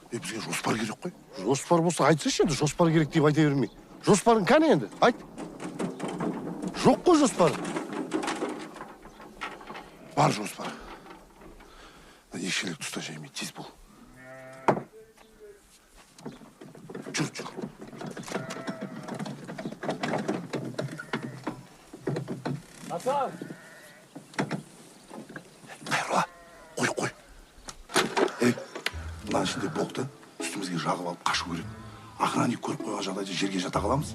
Бізге жоспар керек қой. Жоспар болса айтсайшы енді, жоспар керек деп айта бермей. Жоспарың қане енді? Айт. Жоқ қой жоспар. Бар жоспар. Екшелік тұста жаймен тез бол. Жүр. Асан! Қайырла, қой. Мына ішінде боқты үстімізге жағып алып қашу керек. Ақыран көріп қойған жағдайда жерге жата қаламыз.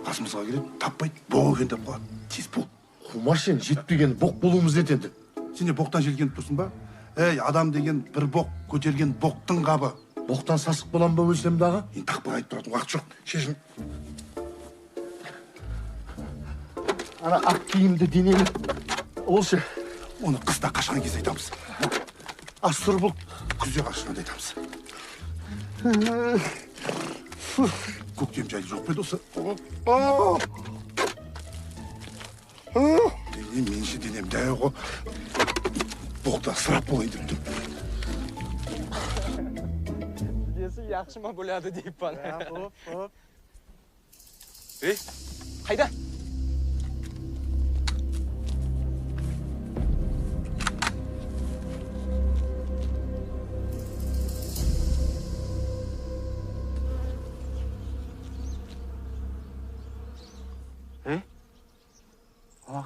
Қасымызға келеді, таппайды, боқ екен деп қалады. Тез бол. Қумаш енді жетпеген боқ болуымыз етеді. Сен де боқтан желкеніп тұрсың ба? Адам деген бір боқ көтерген боқтың қабы. Боқтан сасық болам ба өлсем дағы? Енді тақпай айтып тұратын уақыт жоқ. Шешін. Ана ақ киімді денелі. Олшы. Оны қыста қашқан кезде айтамыз. Астыр бұл. Күзде қашқанда айтамыз. Көктем жайлы жоқ па досы? Менше денем дәу ғой. Боқта сырап болайын деп тұр. Десі яқшыма болады дейіп бан. Қайда?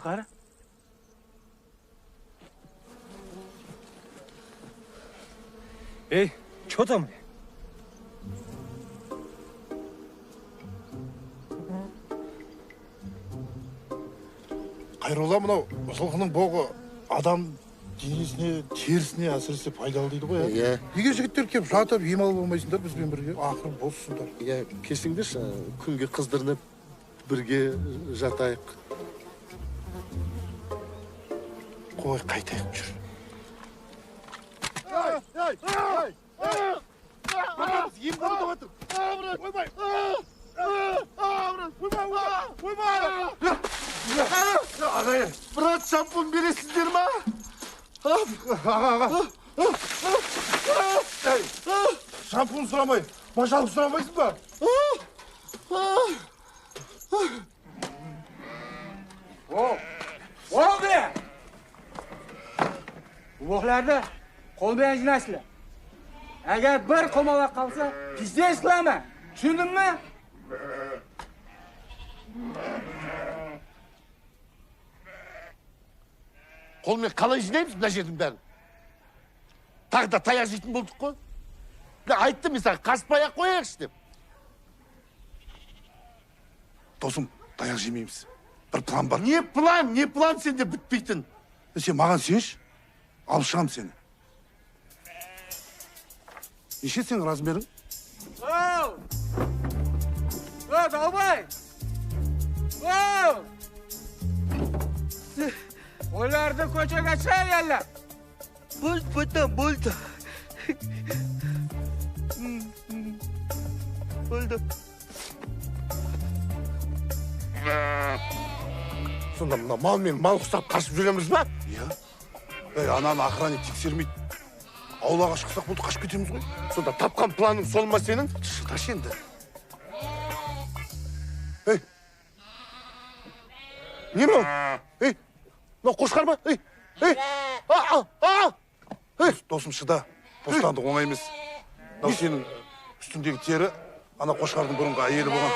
Қара? Чё там? Қайрола, мынау жылқының боғы адам денесіне, терісіне әсіресе пайдалы дейді ғой. Иә. Неге жігіттер келіп жатып, ем алып болмайсыңдар бізбен бірге? Ақырын боссыңдар. Иә, келсеңдерші, күнге қыздырынып бірге жатайық. Қой, қайтайық жүр. Ем қабылдап жатыр. Ойбай! Ағайын, брат, шампун бересіздер ма? шампун сұрамай, машалық сұрамайсың ба? Oldu. Ulug'larda qo'l bilan jinasizlar. Agar bir qo'malaq qolsa, pizdes qilaman. Tushundingmi? Қолмен қалай жинаймыз мына жердің бәрін? Тағы да таяқ жейтін болдық қой. Мен айттым мен саған, қаспай-ақ қояйықшы деп. Досым, таяқ жемейміз. Бір план бар. Не план сенде бітпейтін. Сен маған сенші, алып шығам сені. Неше сен размерің? Далбай! Ularni ko'chaga chiqarganlar. Bo'ldi. Bo'ldi. Сонда мына малмен мал құсап қашып жүреміз ба? Иә. Ананы охранник тексермейді. Аулаға шықсақ болды, қашып кетеміз ғой. Сонда тапқан планың сол ма сенің? Шыдаш енді. Не мынау? Мынау қошқар ма? Досым, шыда. Бостандық оңай емес. Мынау сенің үстіндегі тері, ана қошқардың бұрынғы әйелі болған.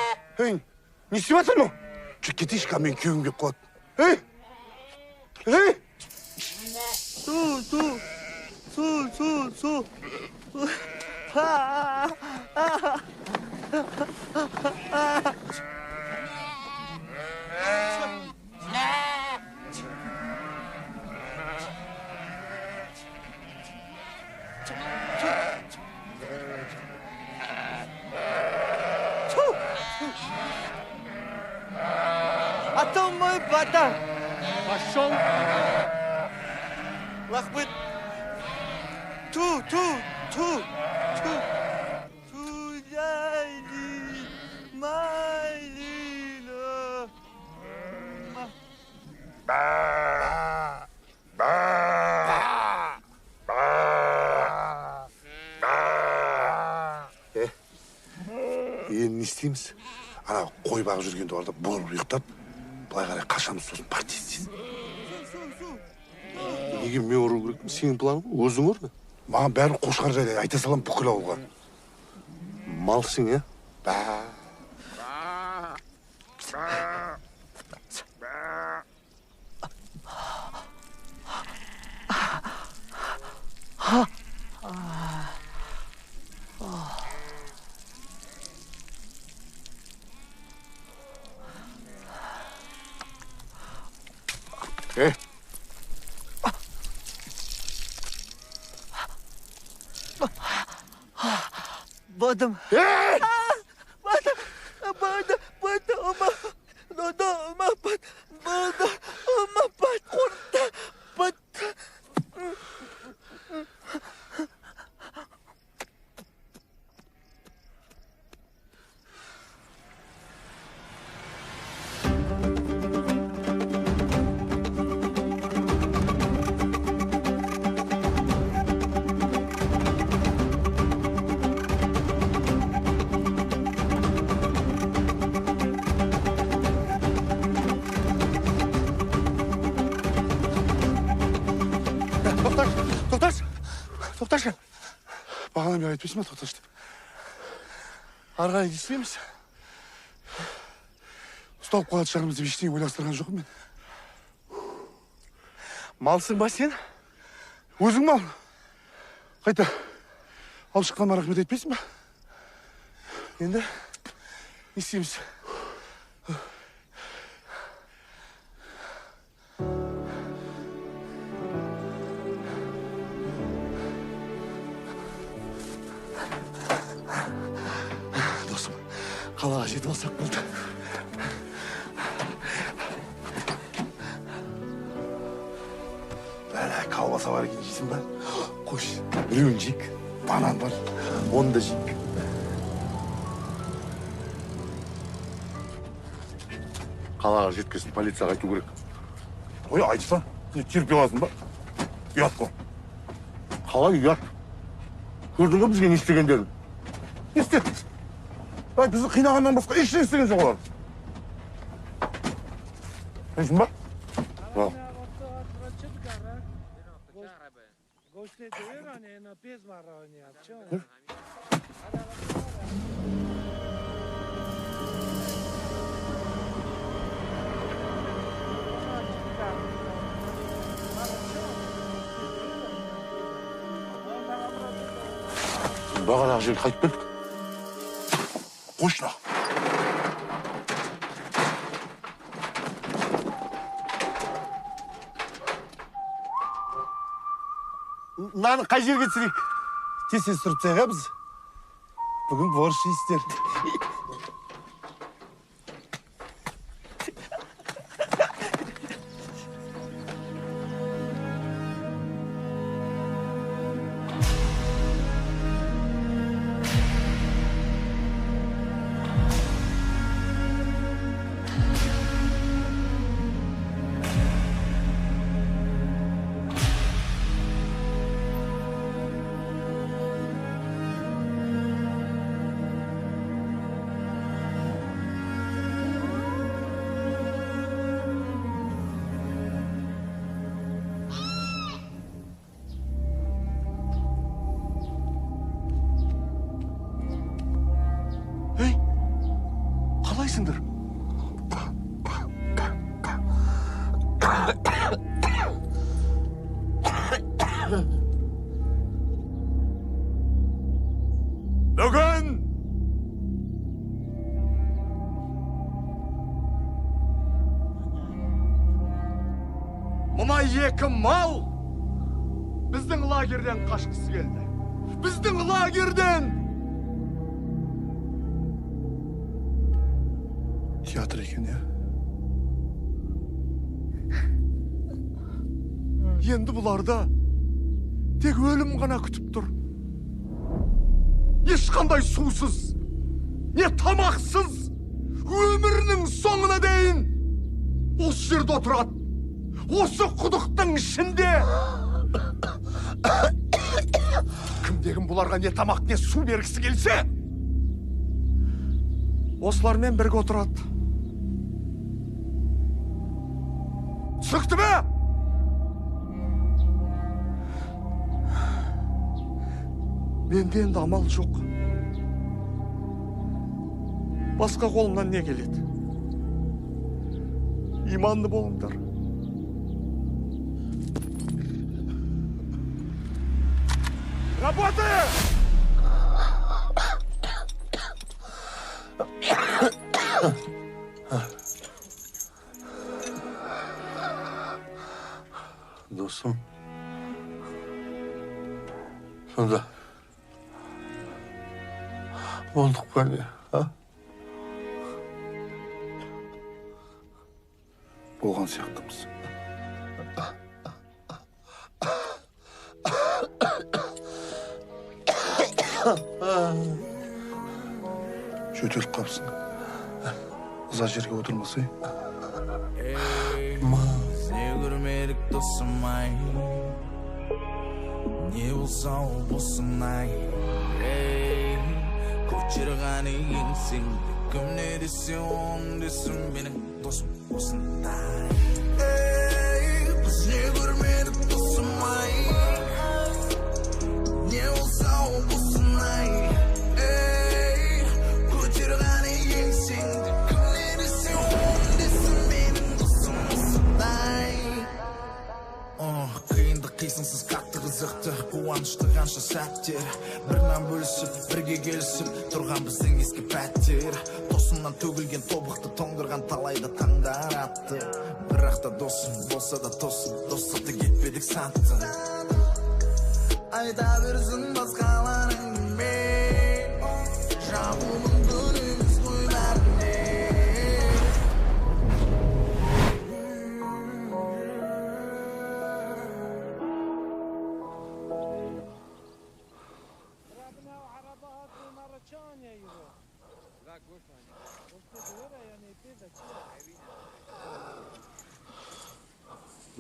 Не істеп жатыр мынау? Жүр кетейші, мен күйеуім келіп қалады. Су. Атом мой батон. Пошел. Лахбыт. Ту. Тудяйли, майлила. Енді не істейміз? Ана қой бағып жүргенде оларда бұрып ұйықтап, былай қарай қашамыз, сосын партия істейміз. Неге мен ұру керек? Сенің планың өзің ұр. Маған бәрі қошқар жайлы айта салам бүкіл ауылға. Малсың, е? Badım. Тоқташы. Бағана мен айтпайсың ба, тоқташы деп? Ары қарай жетпейміз. Ұсталып қалады шығармыз деп ештеңе ойластырған жоқпын мен. Малсың ба сен? Өзің мал. Қайта, алып шыққаныма рахмет айтпайсың ба? Енді не істейміз? Досым, қалаға жетіп алсақ болды. Колбаса бар екен жейсің ба? Қош, біреуін жейік. Банан бар. Оны да жейік. Қалаға жеткесін полицияға айту керек. Ой, айтса, терпе аласың ба? Ұят қой. Қалай ұят? Көрдің ғой бізге не істегендерін? не істеді? Бізді қинағаннан басқа ештеңе істеген жоқ олар. Білесің ба? Ал. Бағанағы жерге қайтып келдік. Қойшына. Наны қай жерге түсірейік? Тез түсіріп тастайық, біз. Бүгін борщ жейсіздер. Қалайсыңдар? Бүгін мына екі мал біздің лагерден қашқысы келді. Біздің лагерден! Театр екен, я? Енді бұларда тек өлім ғана күтіп тұр. Ешқандай сусыз, не тамақсыз, өмірінің соңына дейін осы жерде отырады. Осы құдықтың ішінде. Кімдегін бұларға не тамақ, не су бергісі келсе, осылармен бірге отырады. Түсікті ме? Менде енді амал жоқ. Басқа қолымнан не келеді? Иманды болыңдар. Работай! Досым. Сонда. Болдық па не, а? Болған сияқтымыз. Жөтеліп қапсың. Ыза жерге отырмасай. Не көрмедік досым-ай, не болса ол болсын-ай. Көтерғаны еңсеңді, кім не десе оң десін, менің досым осындай. Біз не көрмедік досым-ай, не болса ол болсын-ай. Көтерғаны еңсеңді, кім не десе оң десін, менің досым осындай. Қиындық қисынсыз қатты қызықты, қуанышты қанша сәттер, бірінен бөлісіп, бірге келісіп тұрған біздің ескі пәттер. Тосымнан төгілген тобықты тоңдырған талайды таңдар атты. Бірақ та досым болса да тосып, достықты кетпедік саттың. Айта берсін басқаларың мен, жауының күніміз ғой бәріне.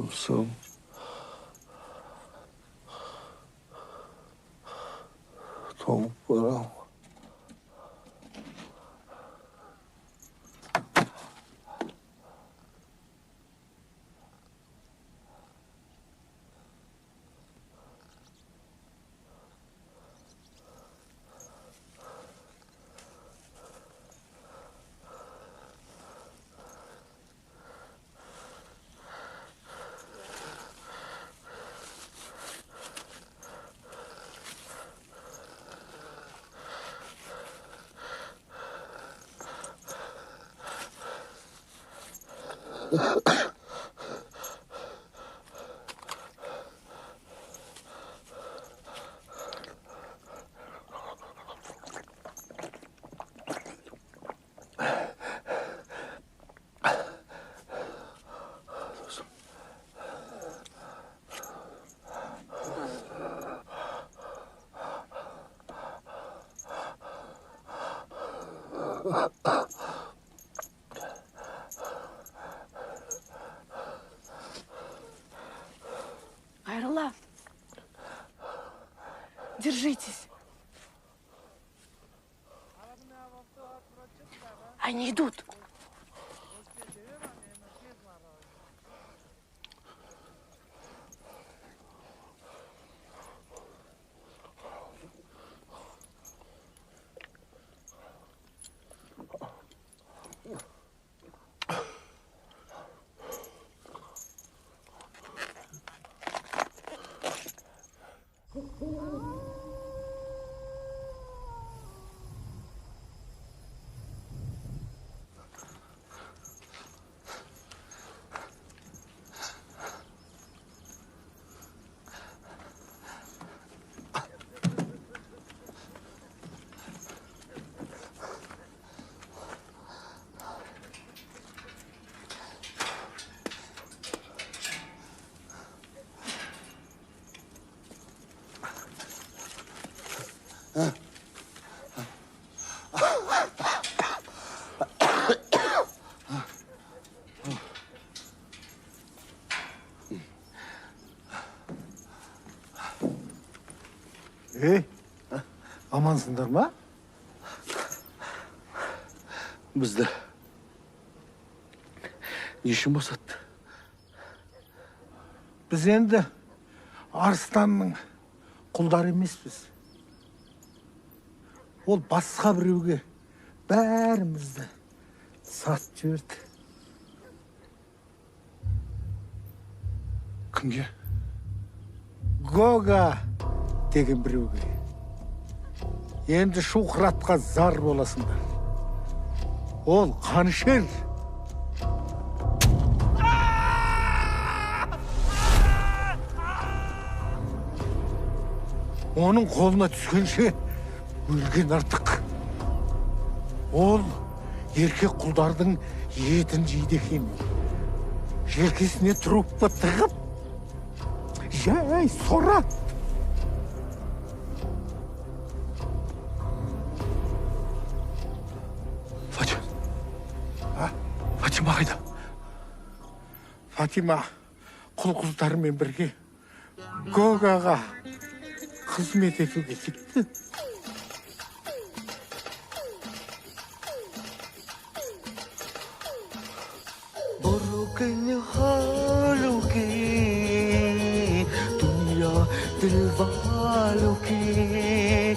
Досым. Толып барам. Айрулла, держитесь. Они идут. Амансыңдар ма? Бізді не үшін босатты? Біз енді арыстанның құлдары емеспіз. Ол басқа біреуге бәрімізді сатып жіберді. Кімге? Гога деген біреуге. Енді Шухратқа зар боласыңдар. Ол қаншер. Оның қолына түскенше өлген артық. Ол еркек құлдардың етін жейді екен. Желкесіне труппа тығып, жай сорат. Фатима қайда? Фатима құл-құздарымен бірге Гогаға қызмет етуге кетті. Бурукин халуки, दुनिया दिल वालों की,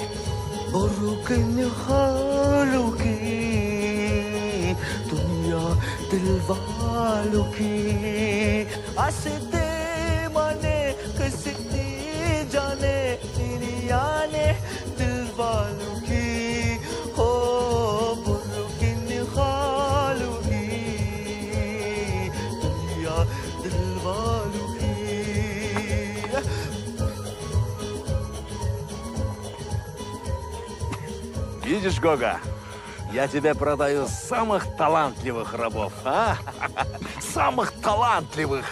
बुरुकिन हालों की, दुनिया दिल वालों की, आस्ते माने किसने जाने तेरी आने दिल वालों की, हो बुरुकिन हालों की, दुनिया दिल वालों की. Видишь, Гога, я тебе продаю самых талантливых рабов, а? Самых талантливых.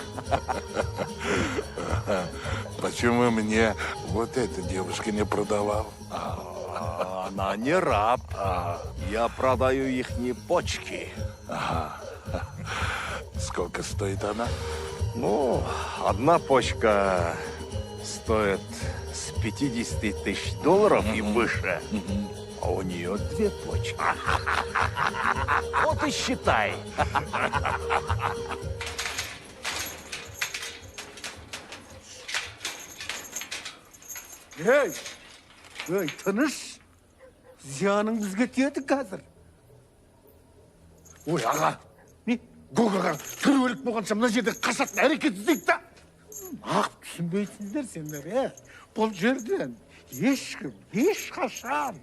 Почему мне вот эта девушка не продавал? Она не раб. Я продаю ихние почки. Ага. Сколько стоит она? Ну, одна почка стоит с 50 тысяч долларов и выше. А у нее 2 почки. Вот и считай. Ей, тыныш. Зияның бізге тиеді қазір. Ой, аға, Гогаға түрі болғанша мына жерде қашатын әрекет іздейді да. Ақ түсінбейтсіздер сендер, Бұл жерден ешкім, ешқашан,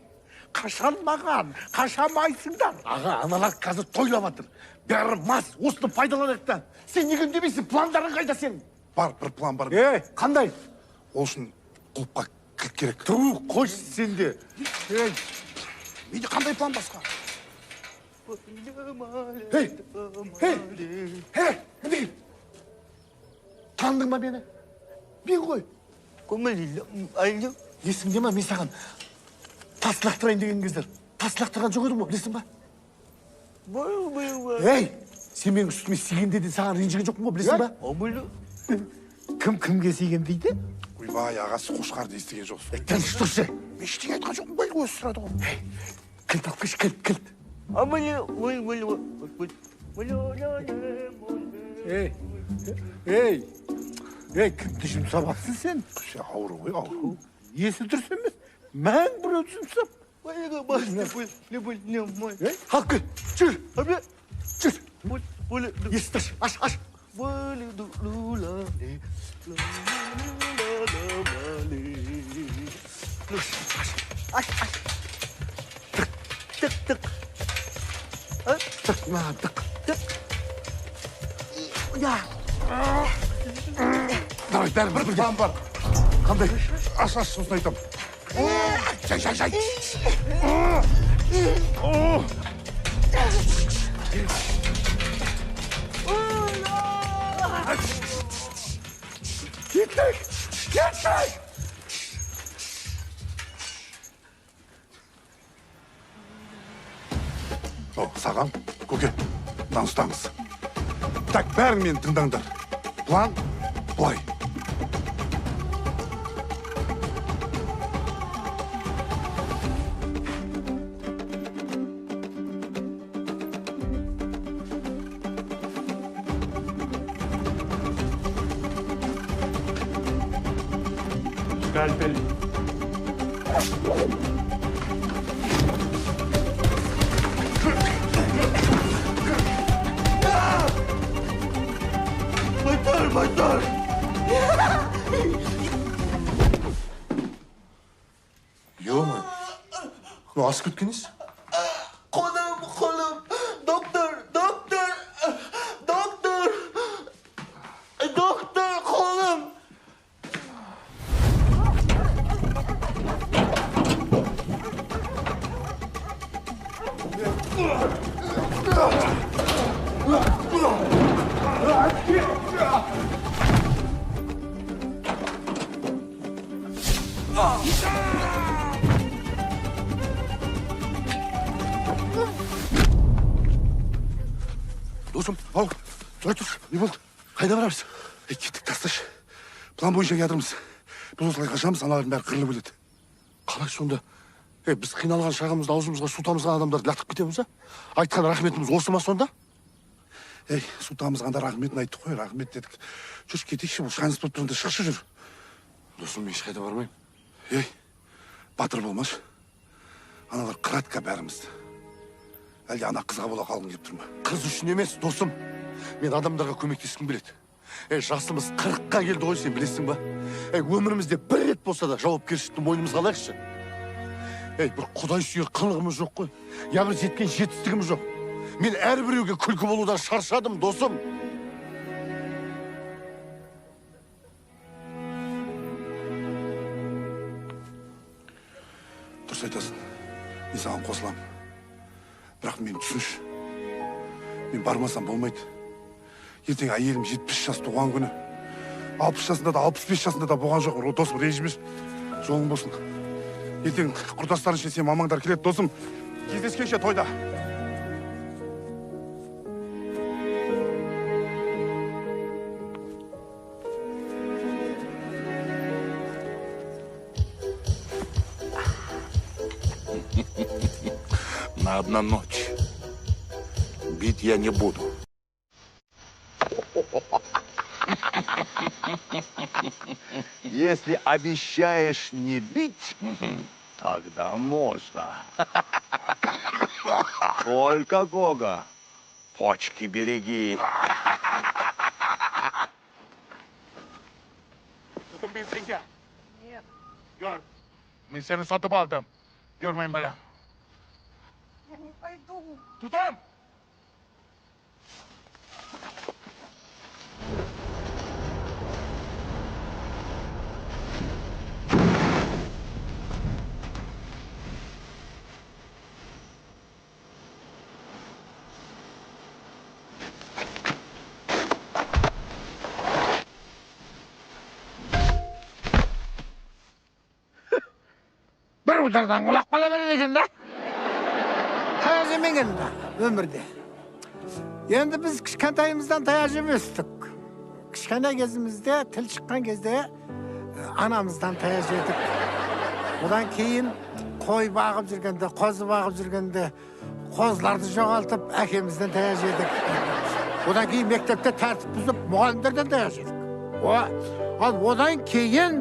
қашалмаған, қашамайсыңдар. Аға, аналар қазір тойлап жатыр. бәрі мас, осыны пайдаланайық та. Сен неге үндемейсің, пландарың қайда сенің? Бар, бір план бар. Қандай? Ол үшін құлыпқа кілт керек. Тұру, қойшы сен де. Менде қандай план басқа? Ей, таныдың ба мені? Мен ғой. Есіңде ма, мен саған тас лақтырайын деген кездер. Тас лақтырған жоқ едім ғой, білесің ба? Ей, сен менің үстіме сигенде де саған ренжіген жоқпын ғой, білесің ба? Кім кімге сиген дейді? Ойбай, ағасы қошқарды естіген жоқсың. Тыныш тұршы. Мен ештеңе айтқан жоқпын ғой, өзі сұрады ғой. Кілт алып келші, кілт. Ей, кімді жұмсамақсың сен? Ауру ғой, ауру. Есі дұрыс емес. Мәң біреу жұмсап. Халқы, жүр. Жүр. Есті аш. Тық. Давай, бәрі бір план бар. Қандай? Аш, сосын айтам. Жай. Кеттік! Саған, көке, таныстаңыз. Так, бәрің мені тыңдаңдар. План былай. Скальпель. Мотор! Ё-мо, ну асып кеткенсіз? Қолым, доктор, қолым. Досым, ау, тұршы, не болды? Қайда барамыз? Кеттік, тасташы. План бойынша ядырмыз. Біз осылай қашамыз, аналардың бәрі қырылып өледі. Қалай сонда? Біз қиналған шағымызда аузымызға су тамызған адамдарды лақтырып кетеміз, а? Айтқан рахметіміз осы ма сонда? Су тамызғанда рахметін айттық қой, рахмет дедік. Жүрші кетейікші, бұл шаңыз болып тұрында шықшы жүр. Досым, мен ешқайда бармаймын. Батыр болмашы. Аналар қыратқа бәрімізді. Әлде ана қызға бола қалғың келіп тұр ма? Қыз үшін емес, досым. Мен адамдарға көмектескім келеді. Жасымыз 40-қа келді ғой, сен білесің ба? Өмірімізде бір рет болса да жауапкершілікті мойнымызға алайықшы. Бір құдай сүйер қылығымыз жоқ қой. Я бір жеткен жетістігіміз жоқ. Мен әрбіреуге күлкі болудан шаршадым, досым. Дұрыс айтасың. Мен саған қосыламын. Бірақ мен түсінші. Мен бармасам болмайды. Ертең әйелім 70 жас туған күні. 60 жасында да, 65 жасында да болған жоқ. Досым, ренжімеш. Жолың болсын. Ертең құрдастарың үшін сен мамаңдар келеді, досым. Кездескенше тойда. На одну ночь. Бить я не буду. Если обещаешь не бить, тогда можно. Только Гога. Почки береги. Tutun bilsin ya. Gör. Ben seni satıp aldım. Görmeyin böyle. Я не пойду. Tutun! Қудардан құлақ қала береді екен да. Таяқ жемеген да, өмірде. Енді біз кішкентайымыздан таяқ жеп өстік. Кішкентай кезімізде, тіл шыққан кезде анамыздан таяқ жедік. Одан кейін қой бағып жүргенде, қозы бағып жүргенде, қозыларды жоғалтып, әкемізден таяқ жедік. Одан кейін мектепте тәртіп бұзып, мұғалімдерден таяқ жедік. Ал одан кейін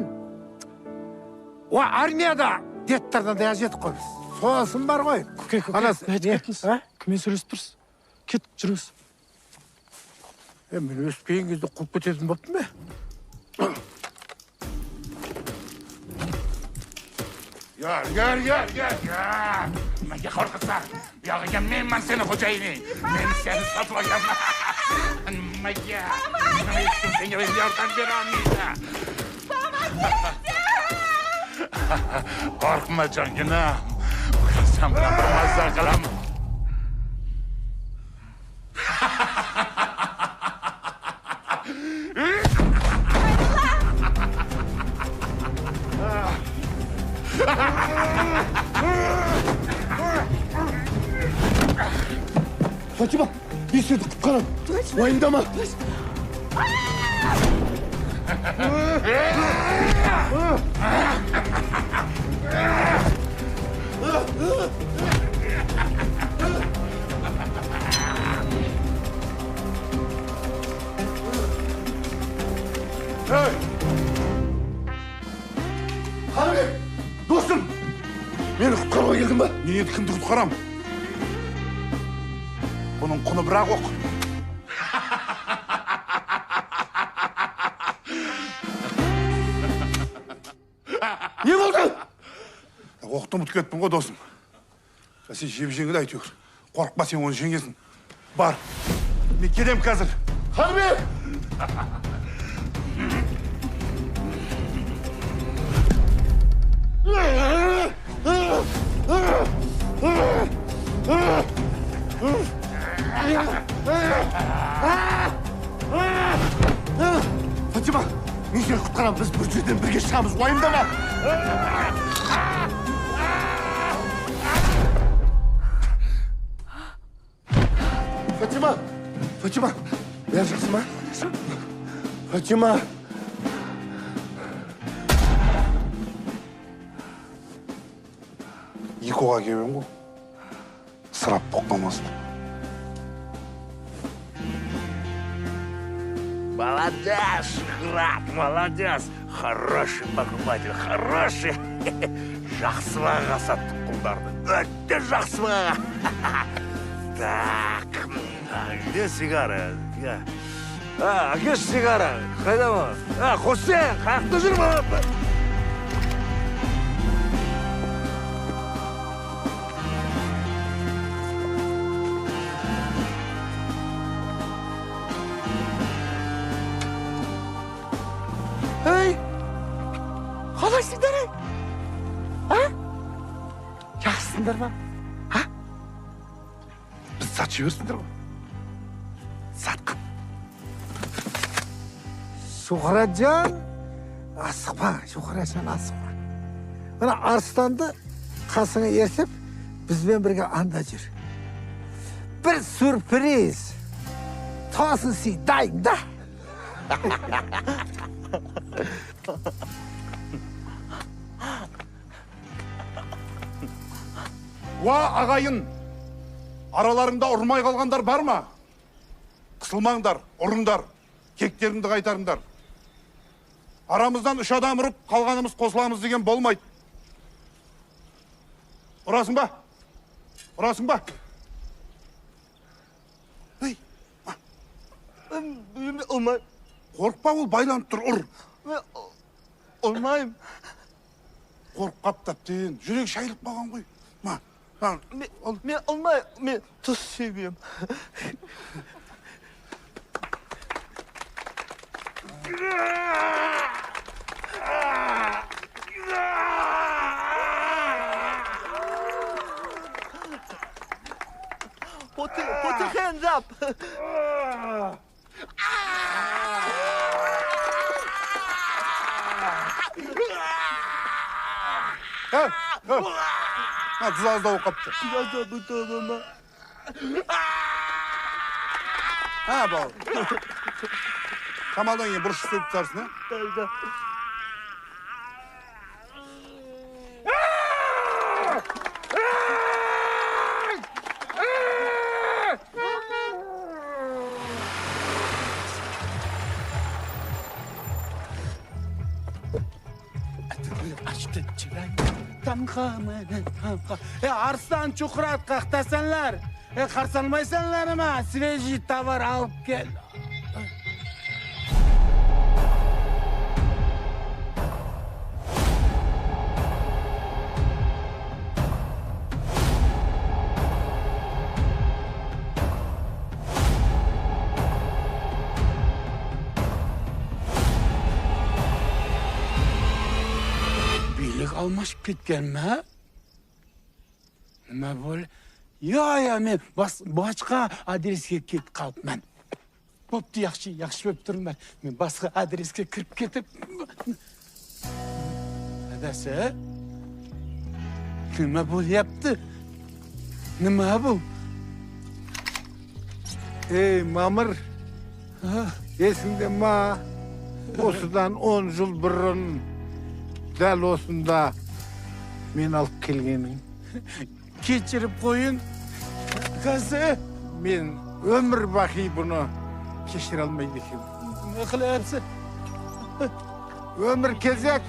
армияда деттерден таяқ жедік қой біз. Сосын бар ғой. Көке, кіммен сөйлесіп тұрсыз? Кет, жүріңіз. Мен өспеген кезде қуып кететін болыппын бе? Gel. Неге қорқысар? Яғыға мен сені қожайыны. Мен сені сатылайым. Неге? Мен ешкім сені өрден бері алмайды. Қорқма жангына. Сен бұдан бір маздар қыламын. Фатима, мен сені құтқарам. Уайымдама. Қаныбек, досым, мені құтқаруға келдің ба? Мен енді кімді құтқарам? Бұның құны бірақ оқ. Не болды? Оқты ұмытып кетпін ғой, досым. Сен жеп жеңіл әйтеуір. Қорықпа, сен оны жеңесің. Бар. Мен келем қазір. Қаныбек! Фатима, мен сені құтқарам, біз бір жерден бірге шығамыз, уайымдама. Фатима, бәрі жақсы ма? Фатима. Екоға келген ғой. Сырап боқтамасын. Молодец, Шахрат, молодец. Хороший покупатель, хороший. Жақсы бағаға саттық құлдарды. Өтті жақсы бағаға. Так, где сигара? Где сигара? Қайда ма? Хусен, қаяқта жүр ма? Қалайсыңдар, ей? Жақсыңдар ма? Біз сат жіберсіңдер ғой. Сатқын. Шухраджан, асықпа, Шухраджан, асықпа. Мына Арыстанды қасыңа ертіп, бізбен бірге анда жүр. Бір сюрприз. Тосын сый дайын да. Уа, ағайын, араларыңда ұрмай қалғандар бар ма? Қысылмаңдар, ұрыңдар, кектеріңді қайтарыңдар. Арамыздан 3 адам ұрып, қалғанымыз қосыламыз деген болмайды. Ұрасың ба? Ұрасың ба? Ей, Мен ұлмайым. Қорықпа, ол байланып тұр, ұр. Мен ұлмайым. Қорқып таптен, жүрек шайылып қалған ғой. Мен ұлмайым, мен тұз себем. Put your hands up. Тұз аздау қапты. Бау. Шамалдан кейін бұрыш істеп тұрсың, Арыстан чуқырат қақтасанлар. Қарсалмайсанлар ма? Свежий товар алып кел. Билік алмашып кеткен ма? Нема бол? Я, мен башқа адреске кетіп қалыпмын. Бопты, yaxshi болып тұрмын. Мен басқа адреске кіріп кетіп. Адасы? Нема бол yapты? Nima bu? Ey Mamır, esinde ma, osıdan 10 yıl burun, dal osunda men alıp kelgenim. Keçirip koyun. Kası. Men ömür baki bunu keşir almaydı ki. Ne kılarsın? Ömür kezek.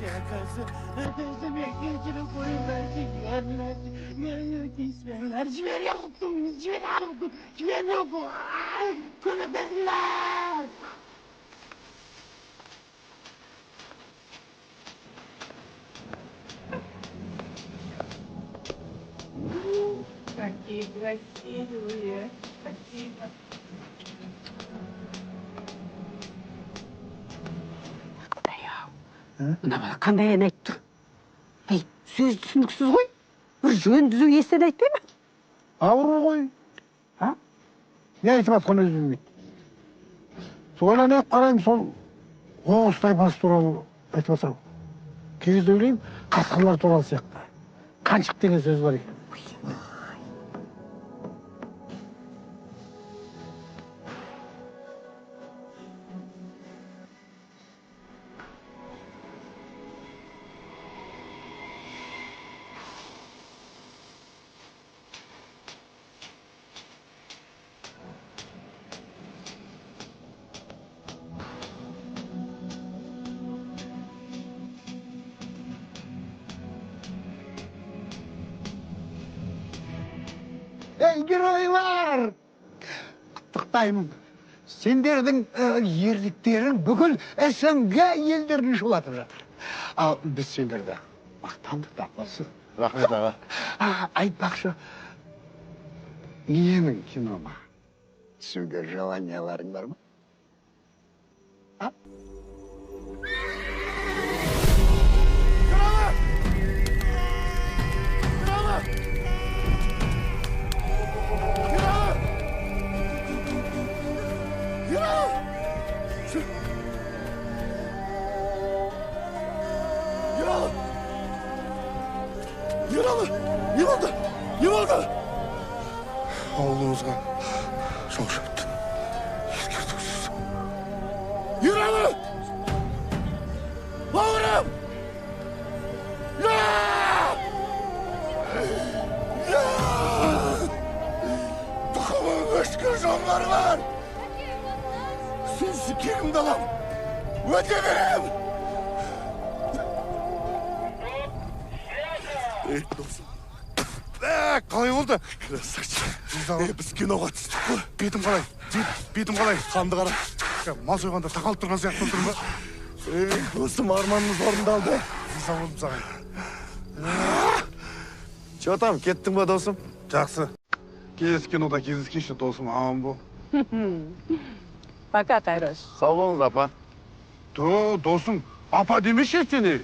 Какие красивые. Спасибо. Мына бала қандай ән айтып тұр? Ей, сөз түсініксіз ғой. Бір жөн түзу естен айтпай ма? Ауру ғой. Не айтып атқан өзі білмейді. Соған не қараймын, сол Оғыз тайпасы туралы айтып атыр. Кей кезде ойлаймын, қасқырлар туралы сияқты. Қаншық деген сөз бар екен. Ey геройлар! Құттықтаймын. Сендердің ерліктерің бүкіл СНГ елдерін шулатып жатыр. Ал біз сендерді мақтандық тақпасы. Рахмет аға. Айтпақшы, менің кинома түсуге желанияларың бар ма? Не болды? Не болды? Ауылымызға жау шапты. Ескертусіз. Ералы! Бауырым! Тұқымы өшкір жоңғар бар! Сенсіз кегімді алам! Өте берем! Ей, досым. Қалай болды? Красавчик. Біз киноға түстік қой. Бетім қалай? Бетім қалай? Қанды қара. Мал сойғанда тақалып тұрған сияқты тұрмын ба? Досым, арманымыз орындалды. Риза болдым саған. Че там, кеттің ба досым? Жақсы. Келесі кинода кездескенше досым, аман бол. Пока, Қайрош. Сау болыңыз, апа. Досым, апа демеші сені.